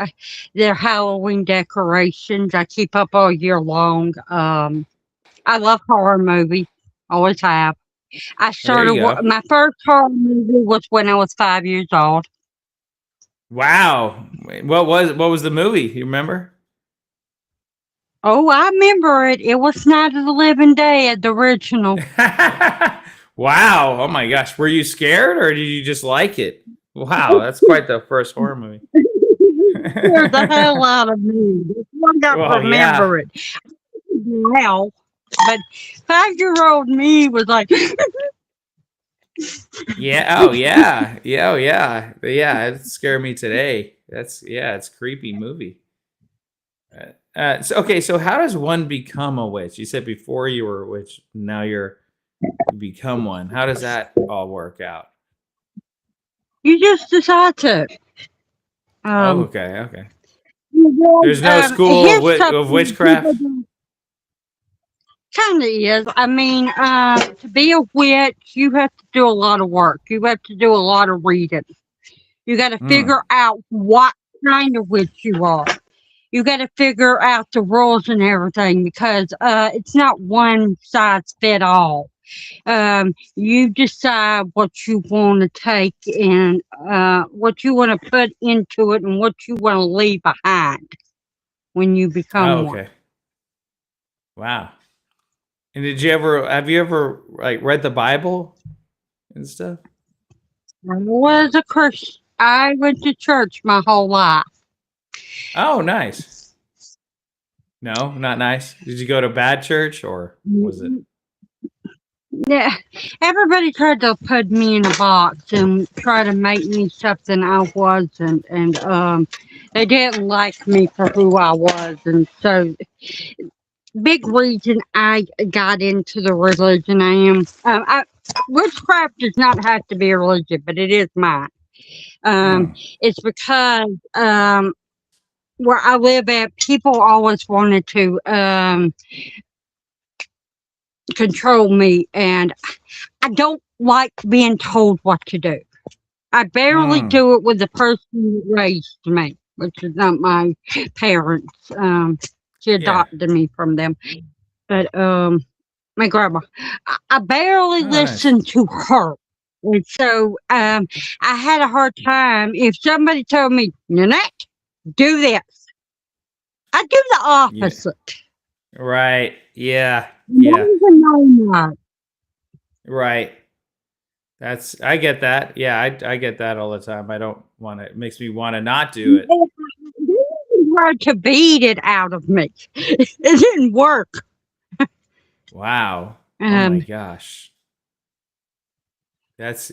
[SPEAKER 2] they're Halloween decorations. I keep up all year long. I love horror movies. Always have. I
[SPEAKER 1] There
[SPEAKER 2] started
[SPEAKER 1] you go.
[SPEAKER 2] my first horror movie was when I was 5 years old.
[SPEAKER 1] Wow. What was the movie? You remember?
[SPEAKER 2] Oh, I remember it. It was Night of the Living Dead, the original.
[SPEAKER 1] Wow. Oh my gosh. Were you scared or did you just like it? Wow, that's quite the first horror movie.
[SPEAKER 2] Scared the hell out of me. I don't
[SPEAKER 1] Well, yeah.
[SPEAKER 2] remember it now, but 5-year-old me was like,
[SPEAKER 1] Yeah. Oh, yeah. Yeah. Oh, yeah. Yeah. It scared me today. It's a creepy movie. So, okay. So, how does one become a witch? You said before you were a witch, now you become one. How does that all work out?
[SPEAKER 2] you just decide to.
[SPEAKER 1] Oh,
[SPEAKER 2] Um,
[SPEAKER 1] okay. Okay.
[SPEAKER 2] well,
[SPEAKER 1] There's no school
[SPEAKER 2] here's
[SPEAKER 1] of
[SPEAKER 2] something people
[SPEAKER 1] witchcraft.
[SPEAKER 2] do. Kind of is. I mean, to be a witch, you have to do a lot of work. You have to do a lot of reading. You got to
[SPEAKER 1] Hmm.
[SPEAKER 2] figure out what kind of witch you are. You got to figure out the rules and everything because it's not one size fit all. You decide what you want to take and what you want to put into it and what you want to leave behind when you
[SPEAKER 1] Oh,
[SPEAKER 2] become one.
[SPEAKER 1] okay. Wow. And have you ever like read the Bible and stuff?
[SPEAKER 2] I was a Christian. I went to church my whole life.
[SPEAKER 1] Oh, nice. No, not nice. Did you go to bad church or was it?
[SPEAKER 2] Yeah, everybody tried to put me in a box and try to make me something I wasn't, and they didn't like me for who I was, and so big reason I got into the religion I am. Witchcraft does not have to be a religion, but it is mine. Um,
[SPEAKER 1] Hmm.
[SPEAKER 2] it's because where I live at, people always wanted to control me, and I don't like being told what to do. I barely
[SPEAKER 1] Hmm.
[SPEAKER 2] do it with the person that raised me, which is not my parents. She
[SPEAKER 1] Yeah.
[SPEAKER 2] adopted me from them, but my grandma. I barely
[SPEAKER 1] Oh, nice.
[SPEAKER 2] listened to her. And so I had a hard time. If somebody told me, Nanette, do this, I do the
[SPEAKER 1] Yeah.
[SPEAKER 2] opposite.
[SPEAKER 1] Right. Yeah.
[SPEAKER 2] Not
[SPEAKER 1] Yeah.
[SPEAKER 2] even knowing that.
[SPEAKER 1] Right. I get that. Yeah, I get that all the time. I don't want to. It makes me want to not do it.
[SPEAKER 2] tried to beat it out of me. It didn't work.
[SPEAKER 1] Wow. Oh my
[SPEAKER 2] Um,
[SPEAKER 1] gosh. That's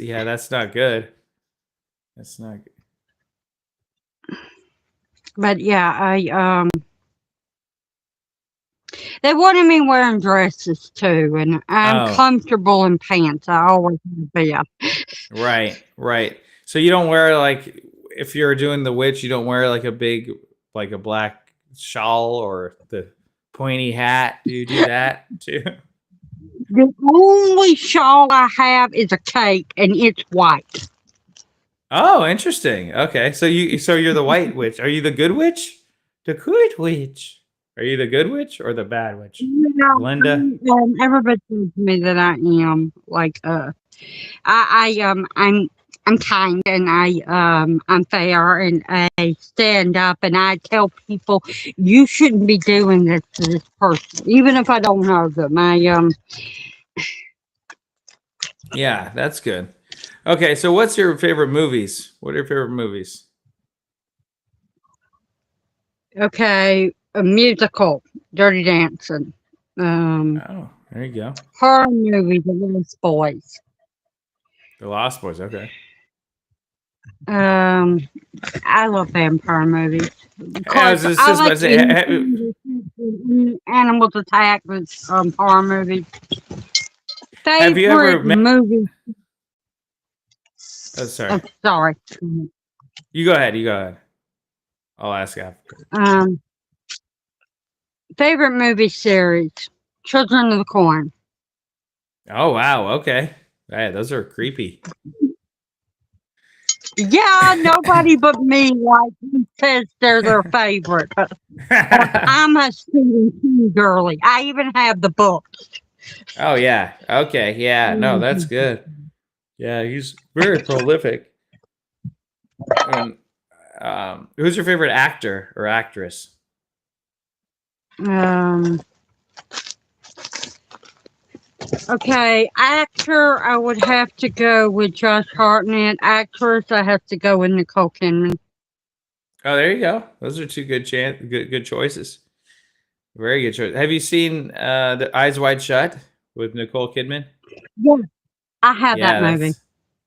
[SPEAKER 1] not good. That's not good.
[SPEAKER 2] but yeah, they wanted me wearing dresses too, and I'm
[SPEAKER 1] Oh,
[SPEAKER 2] comfortable in pants. I always have been.
[SPEAKER 1] right. So you don't wear like if you're doing the witch, you don't wear like a big like a black shawl or the pointy hat. Do you do that too?
[SPEAKER 2] The only shawl I have is a cape, and it's white.
[SPEAKER 1] Oh, interesting. Okay. So you're the white witch. Are you the good witch? The good witch. Are you the good witch or the bad witch?
[SPEAKER 2] No,
[SPEAKER 1] Glenda?
[SPEAKER 2] everybody tells me that I am like I'm kind and I'm fair and I stand up and I tell people you shouldn't be doing this to this person, even if I don't know them.
[SPEAKER 1] Yeah, that's good. Okay, so what's your favorite movies? What are your favorite movies?
[SPEAKER 2] Okay, a musical, Dirty Dancing, um,
[SPEAKER 1] Oh, there you go.
[SPEAKER 2] horror movie, The Lost Boys.
[SPEAKER 1] The Lost Boys. Okay.
[SPEAKER 2] Um, I love vampire movies. Of
[SPEAKER 1] I was
[SPEAKER 2] course,
[SPEAKER 1] just,
[SPEAKER 2] I
[SPEAKER 1] just about to
[SPEAKER 2] like
[SPEAKER 1] say,
[SPEAKER 2] animals attack with horror movies.
[SPEAKER 1] have you ever
[SPEAKER 2] Favorite
[SPEAKER 1] met?
[SPEAKER 2] movie?
[SPEAKER 1] Oh, sorry.
[SPEAKER 2] Oh, sorry.
[SPEAKER 1] You go ahead. You go ahead. I'll ask after.
[SPEAKER 2] Um, favorite movie series? Children of the Corn.
[SPEAKER 1] Oh wow. Okay. Hey, those are creepy.
[SPEAKER 2] Yeah, nobody but me says they're their favorite. I'm a Stephen King girly. I even have the book.
[SPEAKER 1] Oh yeah. Okay. Yeah. No, that's
[SPEAKER 2] Mhm.
[SPEAKER 1] good. Yeah, he's very prolific. And who's your favorite actor or actress?
[SPEAKER 2] Um, okay, actor, I would have to go with Josh Hartnett. Actress, I have to go with Nicole Kidman.
[SPEAKER 1] Oh, there you go. Those are two good choices. Very good choice. Have you seen the Eyes Wide Shut with Nicole Kidman?
[SPEAKER 2] Yeah, I have that
[SPEAKER 1] Yeah,
[SPEAKER 2] movie.
[SPEAKER 1] that's.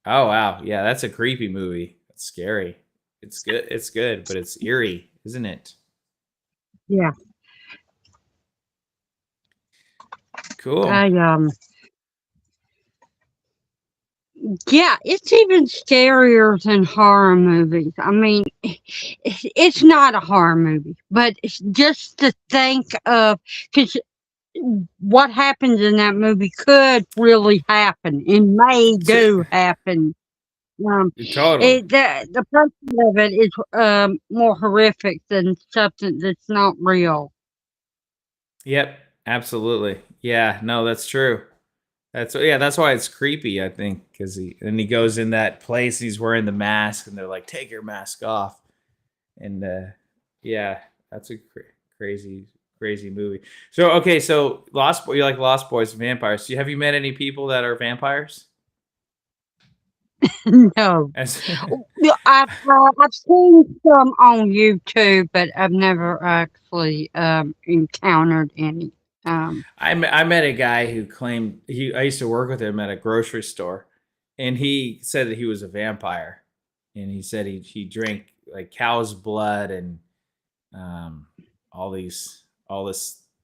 [SPEAKER 1] Oh wow, yeah, that's a creepy movie. It's scary. It's good. It's good, but it's eerie, isn't it?
[SPEAKER 2] Yeah,
[SPEAKER 1] Cool.
[SPEAKER 2] I yeah, it's even scarier than horror movies. I mean, it's not a horror movie, but it's just to think of because what happens in that movie could really happen and may do happen.
[SPEAKER 1] Totally.
[SPEAKER 2] The purpose of it is more horrific than something that's not real.
[SPEAKER 1] Yep. Absolutely. Yeah. No, that's true. That's why it's creepy. I think because he goes in that place. He's wearing the mask, and they're like, "Take your mask off." And yeah, that's a crazy movie. So okay, so you like Lost Boys and vampires. Have you met any people that are vampires?
[SPEAKER 2] No.
[SPEAKER 1] As
[SPEAKER 2] Yeah, I've seen some on YouTube, but I've never actually encountered any. Um,
[SPEAKER 1] I met a guy who claimed I used to work with him at a grocery store, and he said that he was a vampire, and he said he drank like cow's blood and um, all this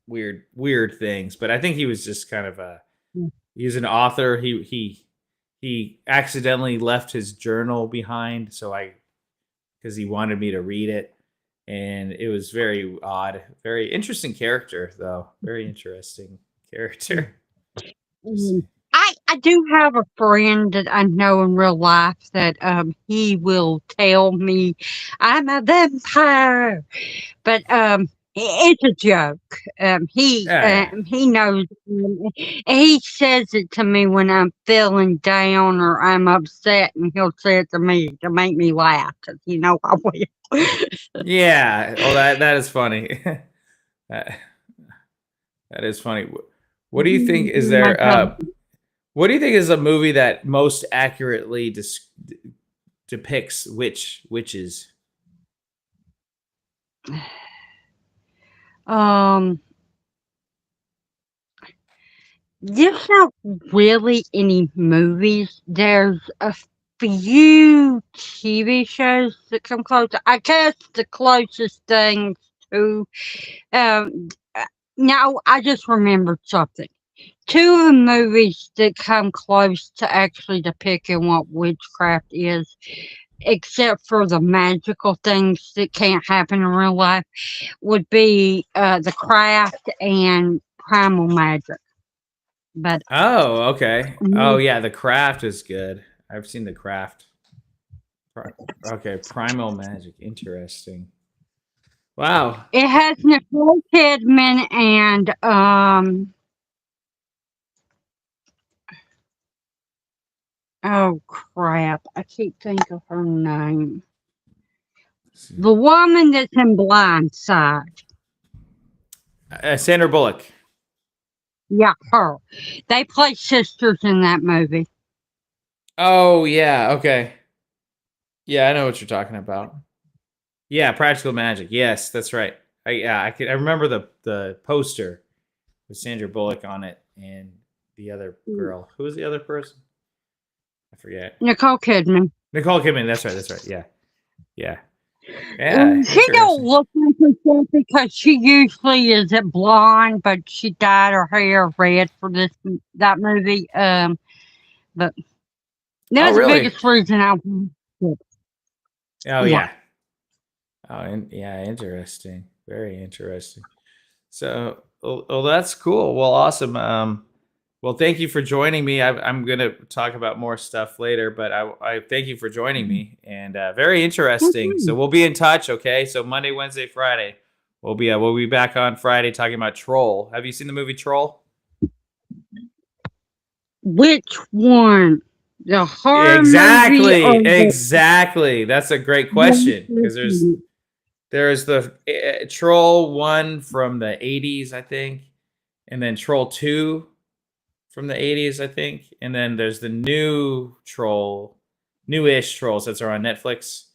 [SPEAKER 1] weird things. But I think he was just kind of a he's an author. He accidentally left his journal behind, so I because he wanted me to read it, and it was very odd, very interesting character though, very interesting character. Just
[SPEAKER 2] Mm. I do have a friend that I know in real life that he will tell me I'm a vampire, but it's a joke.
[SPEAKER 1] yeah,
[SPEAKER 2] He knows. He says it to me when I'm feeling down or I'm upset, and he'll say it to me to make me laugh because I will.
[SPEAKER 1] yeah. Oh, that is funny. that, that is funny. What do you think is
[SPEAKER 2] My
[SPEAKER 1] there?
[SPEAKER 2] God.
[SPEAKER 1] What do you think is a movie that most accurately depicts witches?
[SPEAKER 2] Um, there's not really any movies. There's a few TV shows that come close. I guess the closest thing to uh, now I just remembered something. Two of the movies that come close to actually depicting what witchcraft is, except for the magical things that can't happen in real life, would be The Craft and Primal Magic. But
[SPEAKER 1] Oh, okay. Oh
[SPEAKER 2] mm,
[SPEAKER 1] yeah, The Craft is good. I've seen The Craft. Okay, Primal Magic. Interesting. Wow.
[SPEAKER 2] it has Nicole Kidman and oh crap, I can't think of her name. The woman that's in Blindside.
[SPEAKER 1] Sandra Bullock.
[SPEAKER 2] Yeah, her. They play sisters in that movie.
[SPEAKER 1] Oh yeah. Okay. Yeah, I know what you're talking about. Yeah, Practical Magic. Yes, that's right. I remember the poster with Sandra Bullock on it and the other girl. Who was the other person? I forget.
[SPEAKER 2] Nicole Kidman.
[SPEAKER 1] Nicole Kidman. That's right. That's right. Yeah. Yeah. Yeah.
[SPEAKER 2] And she don't
[SPEAKER 1] Interesting.
[SPEAKER 2] look like herself because she usually is a blonde, but she dyed her hair red for that movie. But that
[SPEAKER 1] Oh,
[SPEAKER 2] was the
[SPEAKER 1] really?
[SPEAKER 2] biggest reason I watched it.
[SPEAKER 1] Oh,
[SPEAKER 2] Yeah.
[SPEAKER 1] yeah. Oh, yeah. Interesting. Very interesting. So, well, that's cool. Well, awesome. Well, thank you for joining me. I'm going to talk about more stuff later, but I thank you for joining me and very interesting. So
[SPEAKER 2] Mhm.
[SPEAKER 1] we'll be in touch. Okay. So Monday, Wednesday, Friday, we'll be back on Friday talking about Troll. Have you seen the movie Troll?
[SPEAKER 2] Which one? The horror movie or
[SPEAKER 1] Exactly. Exactly. That's a great question because
[SPEAKER 2] the
[SPEAKER 1] there's the Troll one from the 80s, I think, and then Troll 2 from the 80s, I think. And then there's the newish trolls that are on Netflix.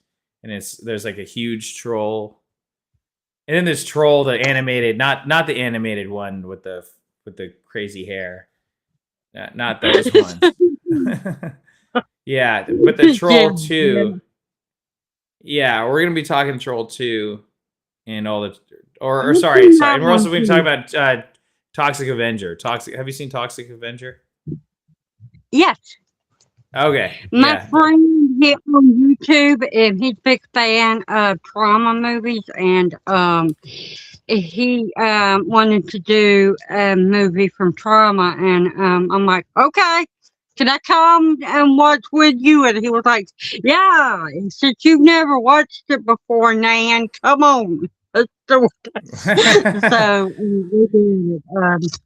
[SPEAKER 1] And there's like a huge troll. And then there's Troll, the animated, not the animated one with the crazy hair. Not those ones. Yeah, but the
[SPEAKER 2] yeah,
[SPEAKER 1] Troll 2. Yeah, we're gonna be talking Troll 2 and all the or
[SPEAKER 2] I've
[SPEAKER 1] sorry,
[SPEAKER 2] seen
[SPEAKER 1] sorry.
[SPEAKER 2] that
[SPEAKER 1] And we're also
[SPEAKER 2] one
[SPEAKER 1] going to be talking
[SPEAKER 2] too.
[SPEAKER 1] about Toxic Avenger. Have you seen Toxic Avenger?
[SPEAKER 2] Yes.
[SPEAKER 1] Okay,
[SPEAKER 2] My
[SPEAKER 1] yeah.
[SPEAKER 2] friend hit on YouTube and he's a big fan of trauma movies and he wanted to do a movie from trauma and I'm like, okay, can I come and watch with you? And he was like, yeah. He said, you've never watched it before, Nan. Come on. Let's do it. So we did it.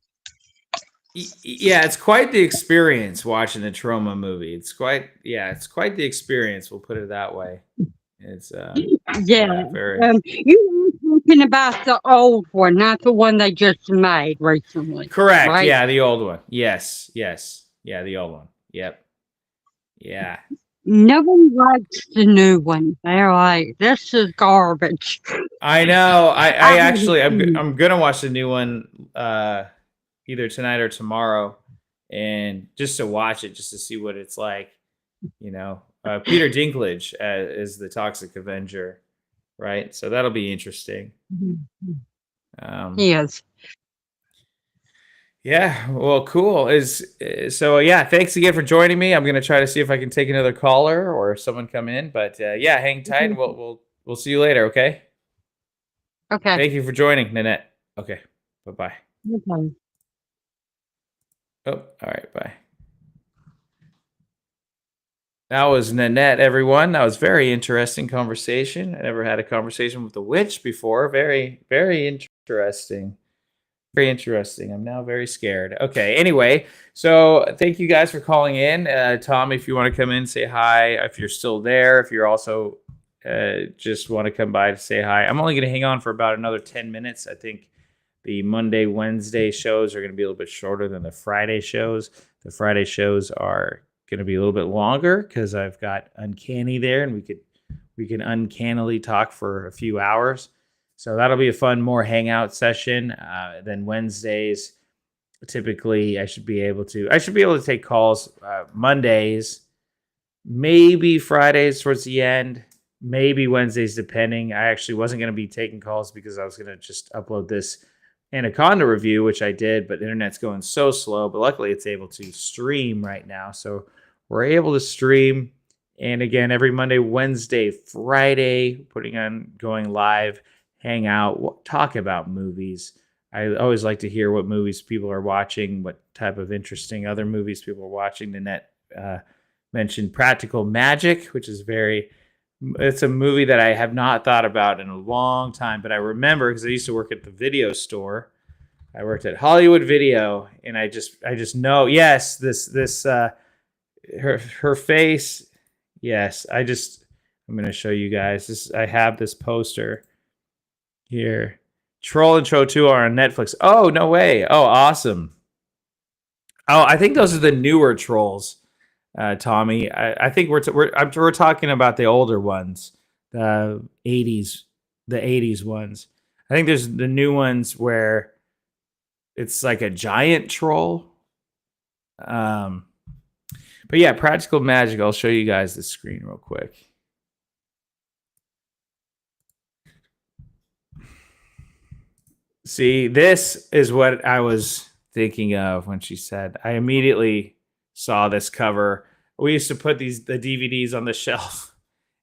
[SPEAKER 1] Yeah, it's quite the experience watching the trauma movie. It's quite the experience. We'll put it that way. It's
[SPEAKER 2] Yeah.
[SPEAKER 1] yeah, very
[SPEAKER 2] You were talking about the old one, not the one they just made recently,
[SPEAKER 1] correct.
[SPEAKER 2] right?
[SPEAKER 1] Yeah, the old one. Yes, yes, yeah, the old one. Yep, yeah.
[SPEAKER 2] Nobody likes the new one. They're like, this is garbage.
[SPEAKER 1] I know.
[SPEAKER 2] I
[SPEAKER 1] I
[SPEAKER 2] haven't
[SPEAKER 1] actually
[SPEAKER 2] seen
[SPEAKER 1] I'm gonna watch the new one either tonight or tomorrow, and just to watch it, just to see what it's like. Peter Dinklage is the Toxic Avenger, right? So that'll be interesting.
[SPEAKER 2] it.
[SPEAKER 1] Um,
[SPEAKER 2] Yes.
[SPEAKER 1] yeah, well, cool. So yeah. Thanks again for joining me. I'm gonna try to see if I can take another caller or someone come in, but yeah, hang tight, and we'll see you later. Okay.
[SPEAKER 2] Okay.
[SPEAKER 1] Thank you for joining, Nanette. Okay. Bye bye.
[SPEAKER 2] Okay.
[SPEAKER 1] Oh, all right. Bye. That was Nanette, everyone. That was very interesting conversation. I never had a conversation with a witch before. Very, very interesting. Very interesting. I'm now very scared. Okay. Anyway, so thank you guys for calling in. Tom, if you want to come in, say hi. If you're still there, if you're also just want to come by to say hi, I'm only going to hang on for about another 10 minutes. I think the Monday, Wednesday shows are going to be a little bit shorter than the Friday shows. The Friday shows are going to be a little bit longer because I've got Uncanny there, and we can uncannily talk for a few hours. So that'll be a fun, more hangout session. Then Wednesdays, typically, I should be able to take calls Mondays, maybe Fridays towards the end, maybe Wednesdays, depending. I actually wasn't going to be taking calls because I was going to just upload this Anaconda review, which I did, but the internet's going so slow. But luckily, it's able to stream right now. So we're able to stream. And again, every Monday, Wednesday, Friday, going live, hang out, talk about movies. I always like to hear what movies people are watching, what type of interesting other movies people are watching. Nanette mentioned Practical Magic, which is it's a movie that I have not thought about in a long time, but I remember because I used to work at the video store. I worked at Hollywood Video, and I just know, yes, her face. Yes, I'm going to show you guys. I have this poster here. Troll and Troll 2 are on Netflix. Oh, no way. Oh, awesome. Oh, I think those are the newer Trolls. Tommy. I think we're talking about the older ones, the 80s ones. I think there's the new ones where it's like a giant troll. But yeah, Practical Magic. I'll show you guys the screen real quick. See, this is what I was thinking of when she said. I immediately saw this cover. We used to put the DVDs on the shelf,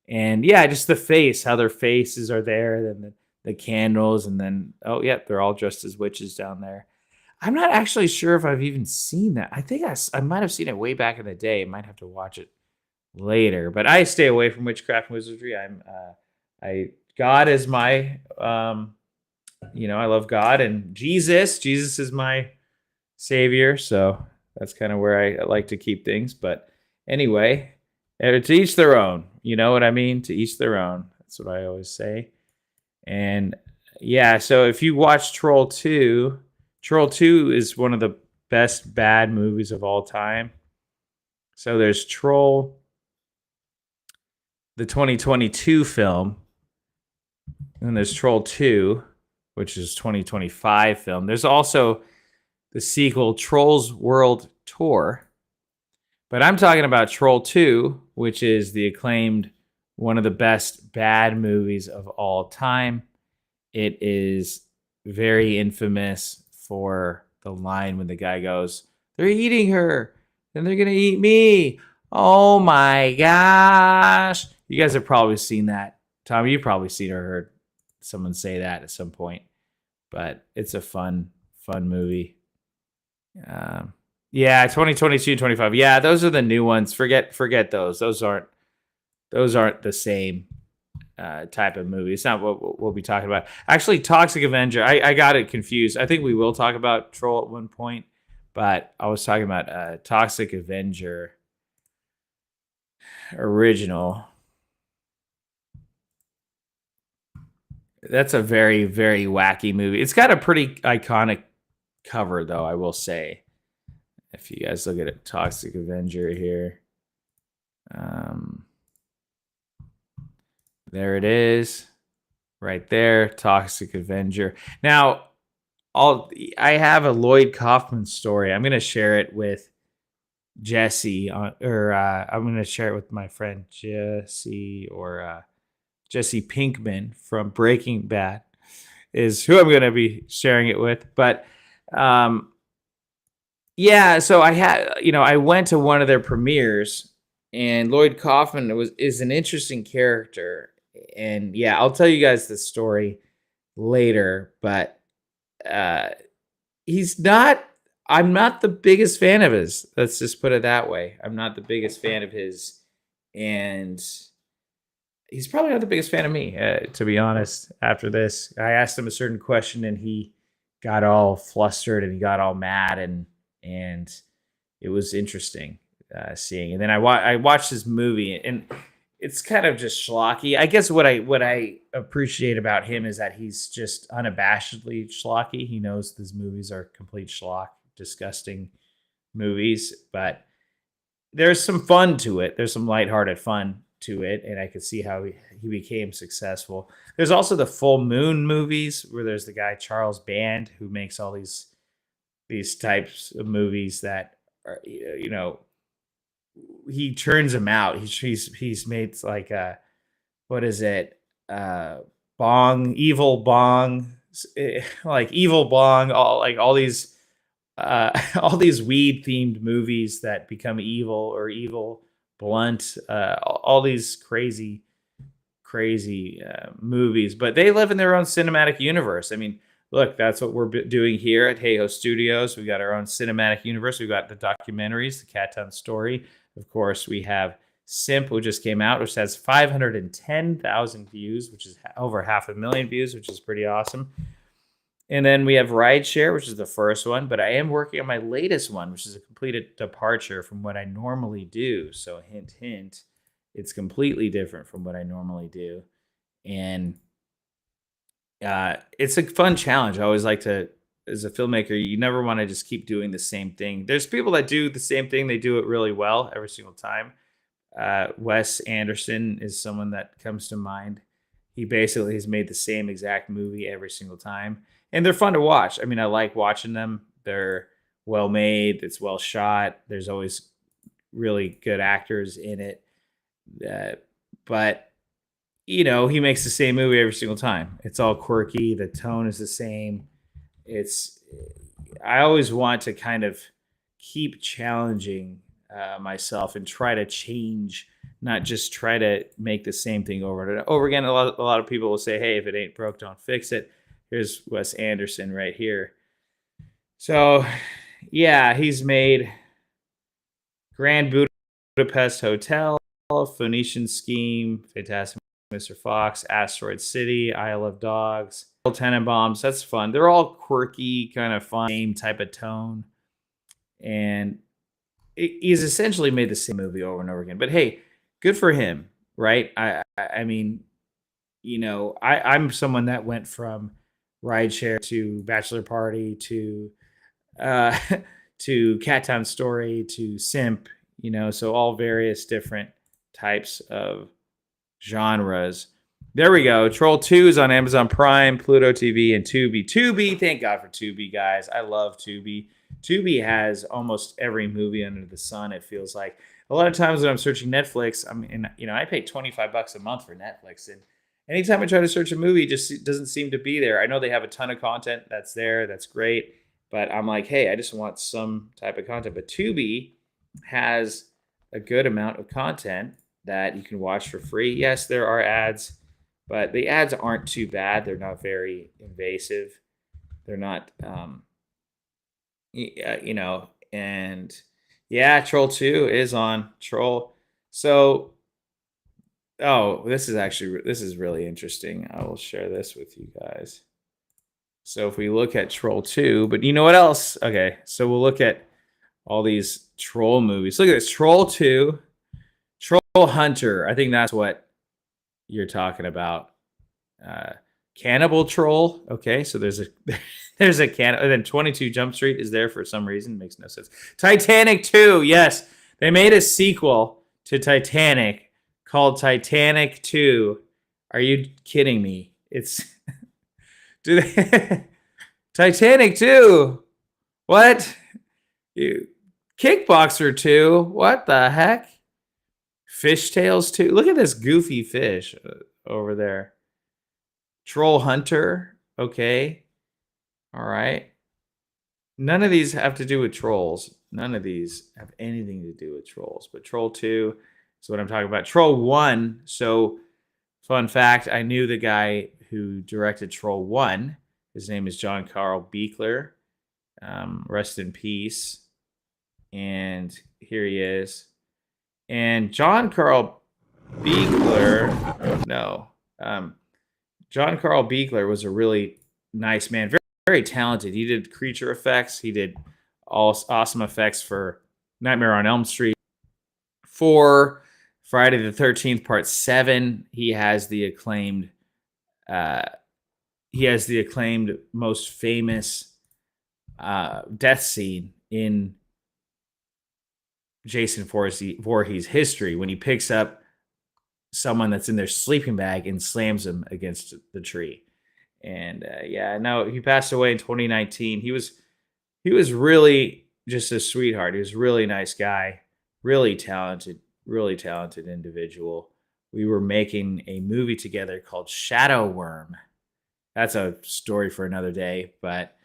[SPEAKER 1] and yeah, just the face, how their faces are there, then the candles, and then they're all dressed as witches down there. I'm not actually sure if I've even seen that. I think I might have seen it way back in the day. I might have to watch it later, but I stay away from witchcraft and wizardry. God is my I love God, and Jesus is my savior, so that's kind of where I like to keep things. But anyway, to each their own. You know what I mean? To each their own. That's what I always say. And yeah, so if you watch Troll 2 is one of the best bad movies of all time. So there's Troll, the 2022 film, and there's Troll 2, which is 2025 film. There's also the sequel, Trolls World Tour. But I'm talking about Troll 2, which is the acclaimed one of the best bad movies of all time. It is very infamous for the line when the guy goes, "They're eating her, and they're going to eat me. Oh my gosh." You guys have probably seen that. Tommy, you've probably seen or heard someone say that at some point. But it's a fun movie. Yeah, 2022, 25. Yeah, those are the new ones. Forget those. Those aren't the same type of movie. It's not what we'll be talking about. Actually, Toxic Avenger. I got it confused. I think we will talk about Troll at one point, but I was talking about Toxic Avenger original. That's a very, very wacky movie. It's got a pretty iconic cover, though, I will say. If you guys look at it, Toxic Avenger here. There it is. Right there, Toxic Avenger. Now, I have a Lloyd Kaufman story. I'm going to share it with Jesse, I'm going to share it with my friend Jesse, or Jesse Pinkman from Breaking Bad is who I'm going to be sharing it with. But yeah, so I went to one of their premieres, and Lloyd Kaufman is an interesting character. And yeah, I'll tell you guys the story later, but I'm not the biggest fan of his. Let's just put it that way. I'm not the biggest fan of his, and he's probably not the biggest fan of me, to be honest. After this, I asked him a certain question, and he got all flustered and he got all mad, and it was interesting seeing. And then I watched his movie, and it's kind of just schlocky. I guess what I appreciate about him is that he's just unabashedly schlocky. He knows these movies are complete schlock, disgusting movies, but there's some fun to it. There's some lighthearted fun. to it, and I could see how he became successful. There's also the Full Moon movies, where there's the guy Charles Band who makes all these types of movies that are, he turns them out. He's made like what is it? Bong, Evil Bong, like Evil Bong, all these all these weed themed movies that become evil, or Evil Blunt, all these crazy movies, but they live in their own cinematic universe. I mean, look, that's what we're doing here at Hayhoe Studios. We got our own cinematic universe. We've got the documentaries, the Cat Town Story. Of course, we have Simp, which just came out, which has 510,000 views, which is over 500,000 views, which is pretty awesome. And then we have Rideshare, which is the first one, but I am working on my latest one, which is a complete departure from what I normally do. So hint, hint, it's completely different from what I normally do. And it's a fun challenge. I always like to, as a filmmaker, you never want to just keep doing the same thing. There's people that do the same thing. They do it really well every single time. Wes Anderson is someone that comes to mind. He basically has made the same exact movie every single time. And they're fun to watch. I mean, I like watching them. They're well made. It's well shot. There's always really good actors in it. But he makes the same movie every single time. It's all quirky. The tone is the same. I always want to kind of keep challenging myself and try to change, not just try to make the same thing over and over again. A lot of people will say, "Hey, if it ain't broke, don't fix it." Here's Wes Anderson right here. So, yeah, he's made Grand Budapest Hotel, Phoenician Scheme, Fantastic Mr. Fox, Asteroid City, Isle of Dogs, Tenenbaums. That's fun. They're all quirky, kind of fun, same type of tone. And he's essentially made the same movie over and over again. But hey, good for him, right? I mean, I'm someone that went from Rideshare to Bachelor Party to to Cat Town Story to Simp, so all various different types of genres. There we go. Troll 2 is on Amazon Prime, Pluto TV, and Tubi. Tubi, thank God for Tubi, guys. I love Tubi. Tubi has almost every movie under the sun, it feels like. A lot of times when I'm searching Netflix, I pay $25 a month for Netflix, and anytime I try to search a movie, it just doesn't seem to be there. I know they have a ton of content that's there. That's great. But I'm like, hey, I just want some type of content. But Tubi has a good amount of content that you can watch for free. Yes, there are ads, but the ads aren't too bad. They're not very invasive. They're not, and yeah, Troll 2 is on Troll. So, this is really interesting. I will share this with you guys. So if we look at Troll 2, but you know what else? Okay, so we'll look at all these troll movies. Look at this, Troll 2, Troll Hunter. I think that's what you're talking about. Cannibal Troll. Okay, so there's a cannibal. And then 22 Jump Street is there for some reason. Makes no sense. Titanic 2. Yes, they made a sequel to Titanic called Titanic 2. Are you kidding me? It's Titanic 2. What? Kickboxer 2. What the heck? Fishtails 2. Look at this goofy fish over there. Troll Hunter. Okay. All right. None of these have to do with trolls. None of these have anything to do with trolls. But Troll 2 is what I'm talking about. Troll 1. So, fun fact, I knew the guy who directed Troll 1. His name is John Carl Buechler. Rest in peace. And here he is. And John Carl Buechler, John Carl Buechler was a really nice man, very, very talented. He did creature effects. He did all awesome effects for Nightmare on Elm Street 4, Friday the 13th, Part 7. He has the acclaimed most famous death scene in Jason Voorhees history when he picks up someone that's in their sleeping bag and slams him against the tree. And yeah, no, he passed away in 2019. He was really just a sweetheart. He was a really nice guy, really talented individual. We were making a movie together called Shadow Worm. That's a story for another day, but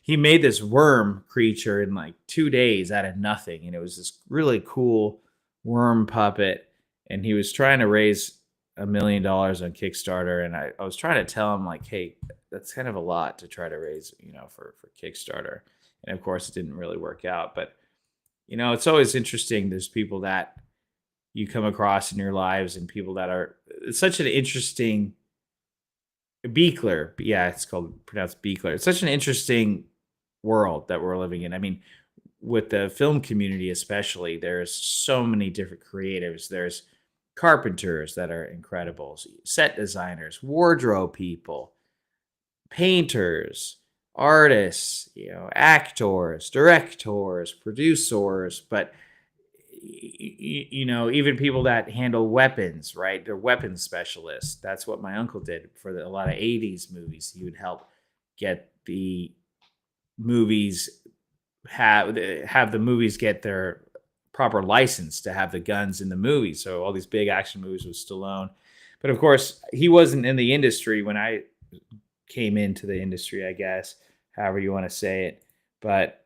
[SPEAKER 1] he made this worm creature in like 2 days out of nothing. And it was this really cool worm puppet. And he was trying to raise $1 million on Kickstarter. And I was trying to tell him, like, hey, that's kind of a lot to try to raise, for Kickstarter. And of course, it didn't really work out. But, it's always interesting. There's people that you come across in your lives and people that are, it's such an interesting Beekler. Yeah, it's pronounced Beekler. It's such an interesting world that we're living in. I mean, with the film community especially, there's so many different creatives. There's carpenters that are incredible, set designers, wardrobe people, painters, artists, actors, directors, producers, but even people that handle weapons, right? They're weapons specialists. That's what my uncle did for a lot of 80s movies. He would help get the movies have the movies get their proper license to have the guns in the movies. So all these big action movies with Stallone. But of course, he wasn't in the industry when I came into the industry, I guess, however you want to say it. But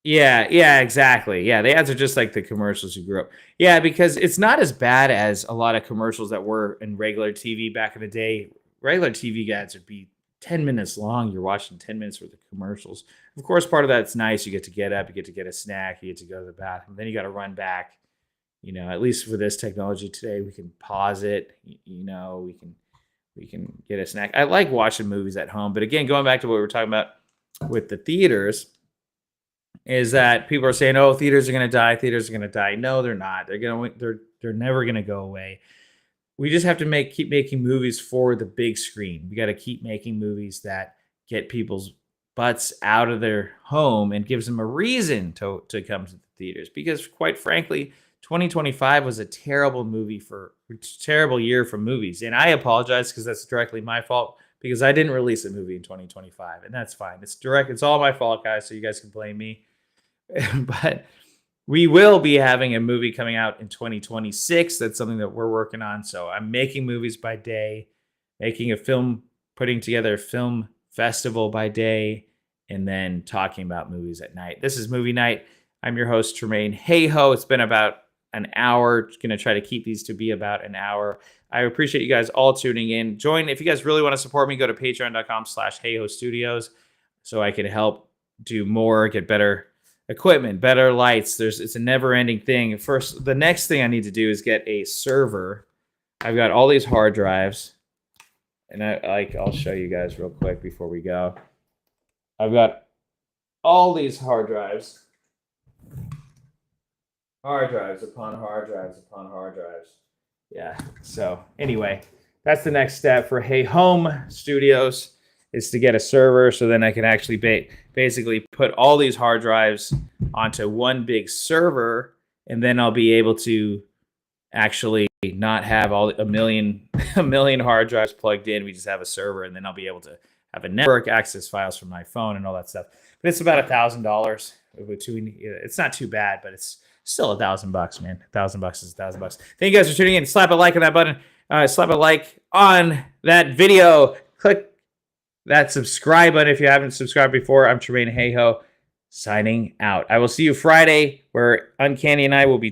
[SPEAKER 1] yeah, exactly. Yeah, the ads are just like the commercials you grew up. Yeah, because it's not as bad as a lot of commercials that were in regular TV back in the day. Regular TV ads would be 10 minutes long. You're watching 10 minutes worth of commercials. Of course, part of that's nice. You get to get up, you get to get a snack, you get to go to the bathroom. Then you got to run back. At least with this technology today, we can pause it. We can get a snack. I like watching movies at home. But again, going back to what we were talking about with the theaters, is that people are saying, "Oh, theaters are going to die. Theaters are going to die." No, they're not. They're never going to go away. We just have to keep making movies for the big screen. We got to keep making movies that get people's butts out of their home and gives them a reason to come to the theaters. Because quite frankly, 2025 was a terrible year for movies. And I apologize because that's directly my fault, because I didn't release a movie in 2025, and that's fine. It's all my fault, guys, so you guys can blame me. But we will be having a movie coming out in 2026. That's something that we're working on. So I'm making movies by day, putting together a film festival by day, and then talking about movies at night. This is Movie Night. I'm your host, Tremain Hayhoe. It's been about an hour. Going to try to keep these to be about an hour. I appreciate you guys all tuning in. If you guys really want to support me, go to patreon.com/Hayhoe Studios so I can help do more, get better equipment, better lights. It's a never-ending thing. The next thing I need to do is get a server. I've got all these hard drives, and I'll show you guys real quick before we go. I've got all these hard drives. Hard drives upon hard drives upon hard drives. Yeah. So anyway, that's the next step for Hayhoe Studios, is to get a server, so then I can actually basically put all these hard drives onto one big server, and then I'll be able to actually not have a million hard drives plugged in. We just have a server, and then I'll be able to have a network, access files from my phone and all that stuff. But it's about $1,000. It's not too bad, but it's still $1,000, man. $1,000 is $1,000. Thank you guys for tuning in. Slap a like on that button. Slap a like on that video. Click that subscribe button if you haven't subscribed before. I'm Tremain Hayhoe, signing out. I will see you Friday, where Uncanny and I will be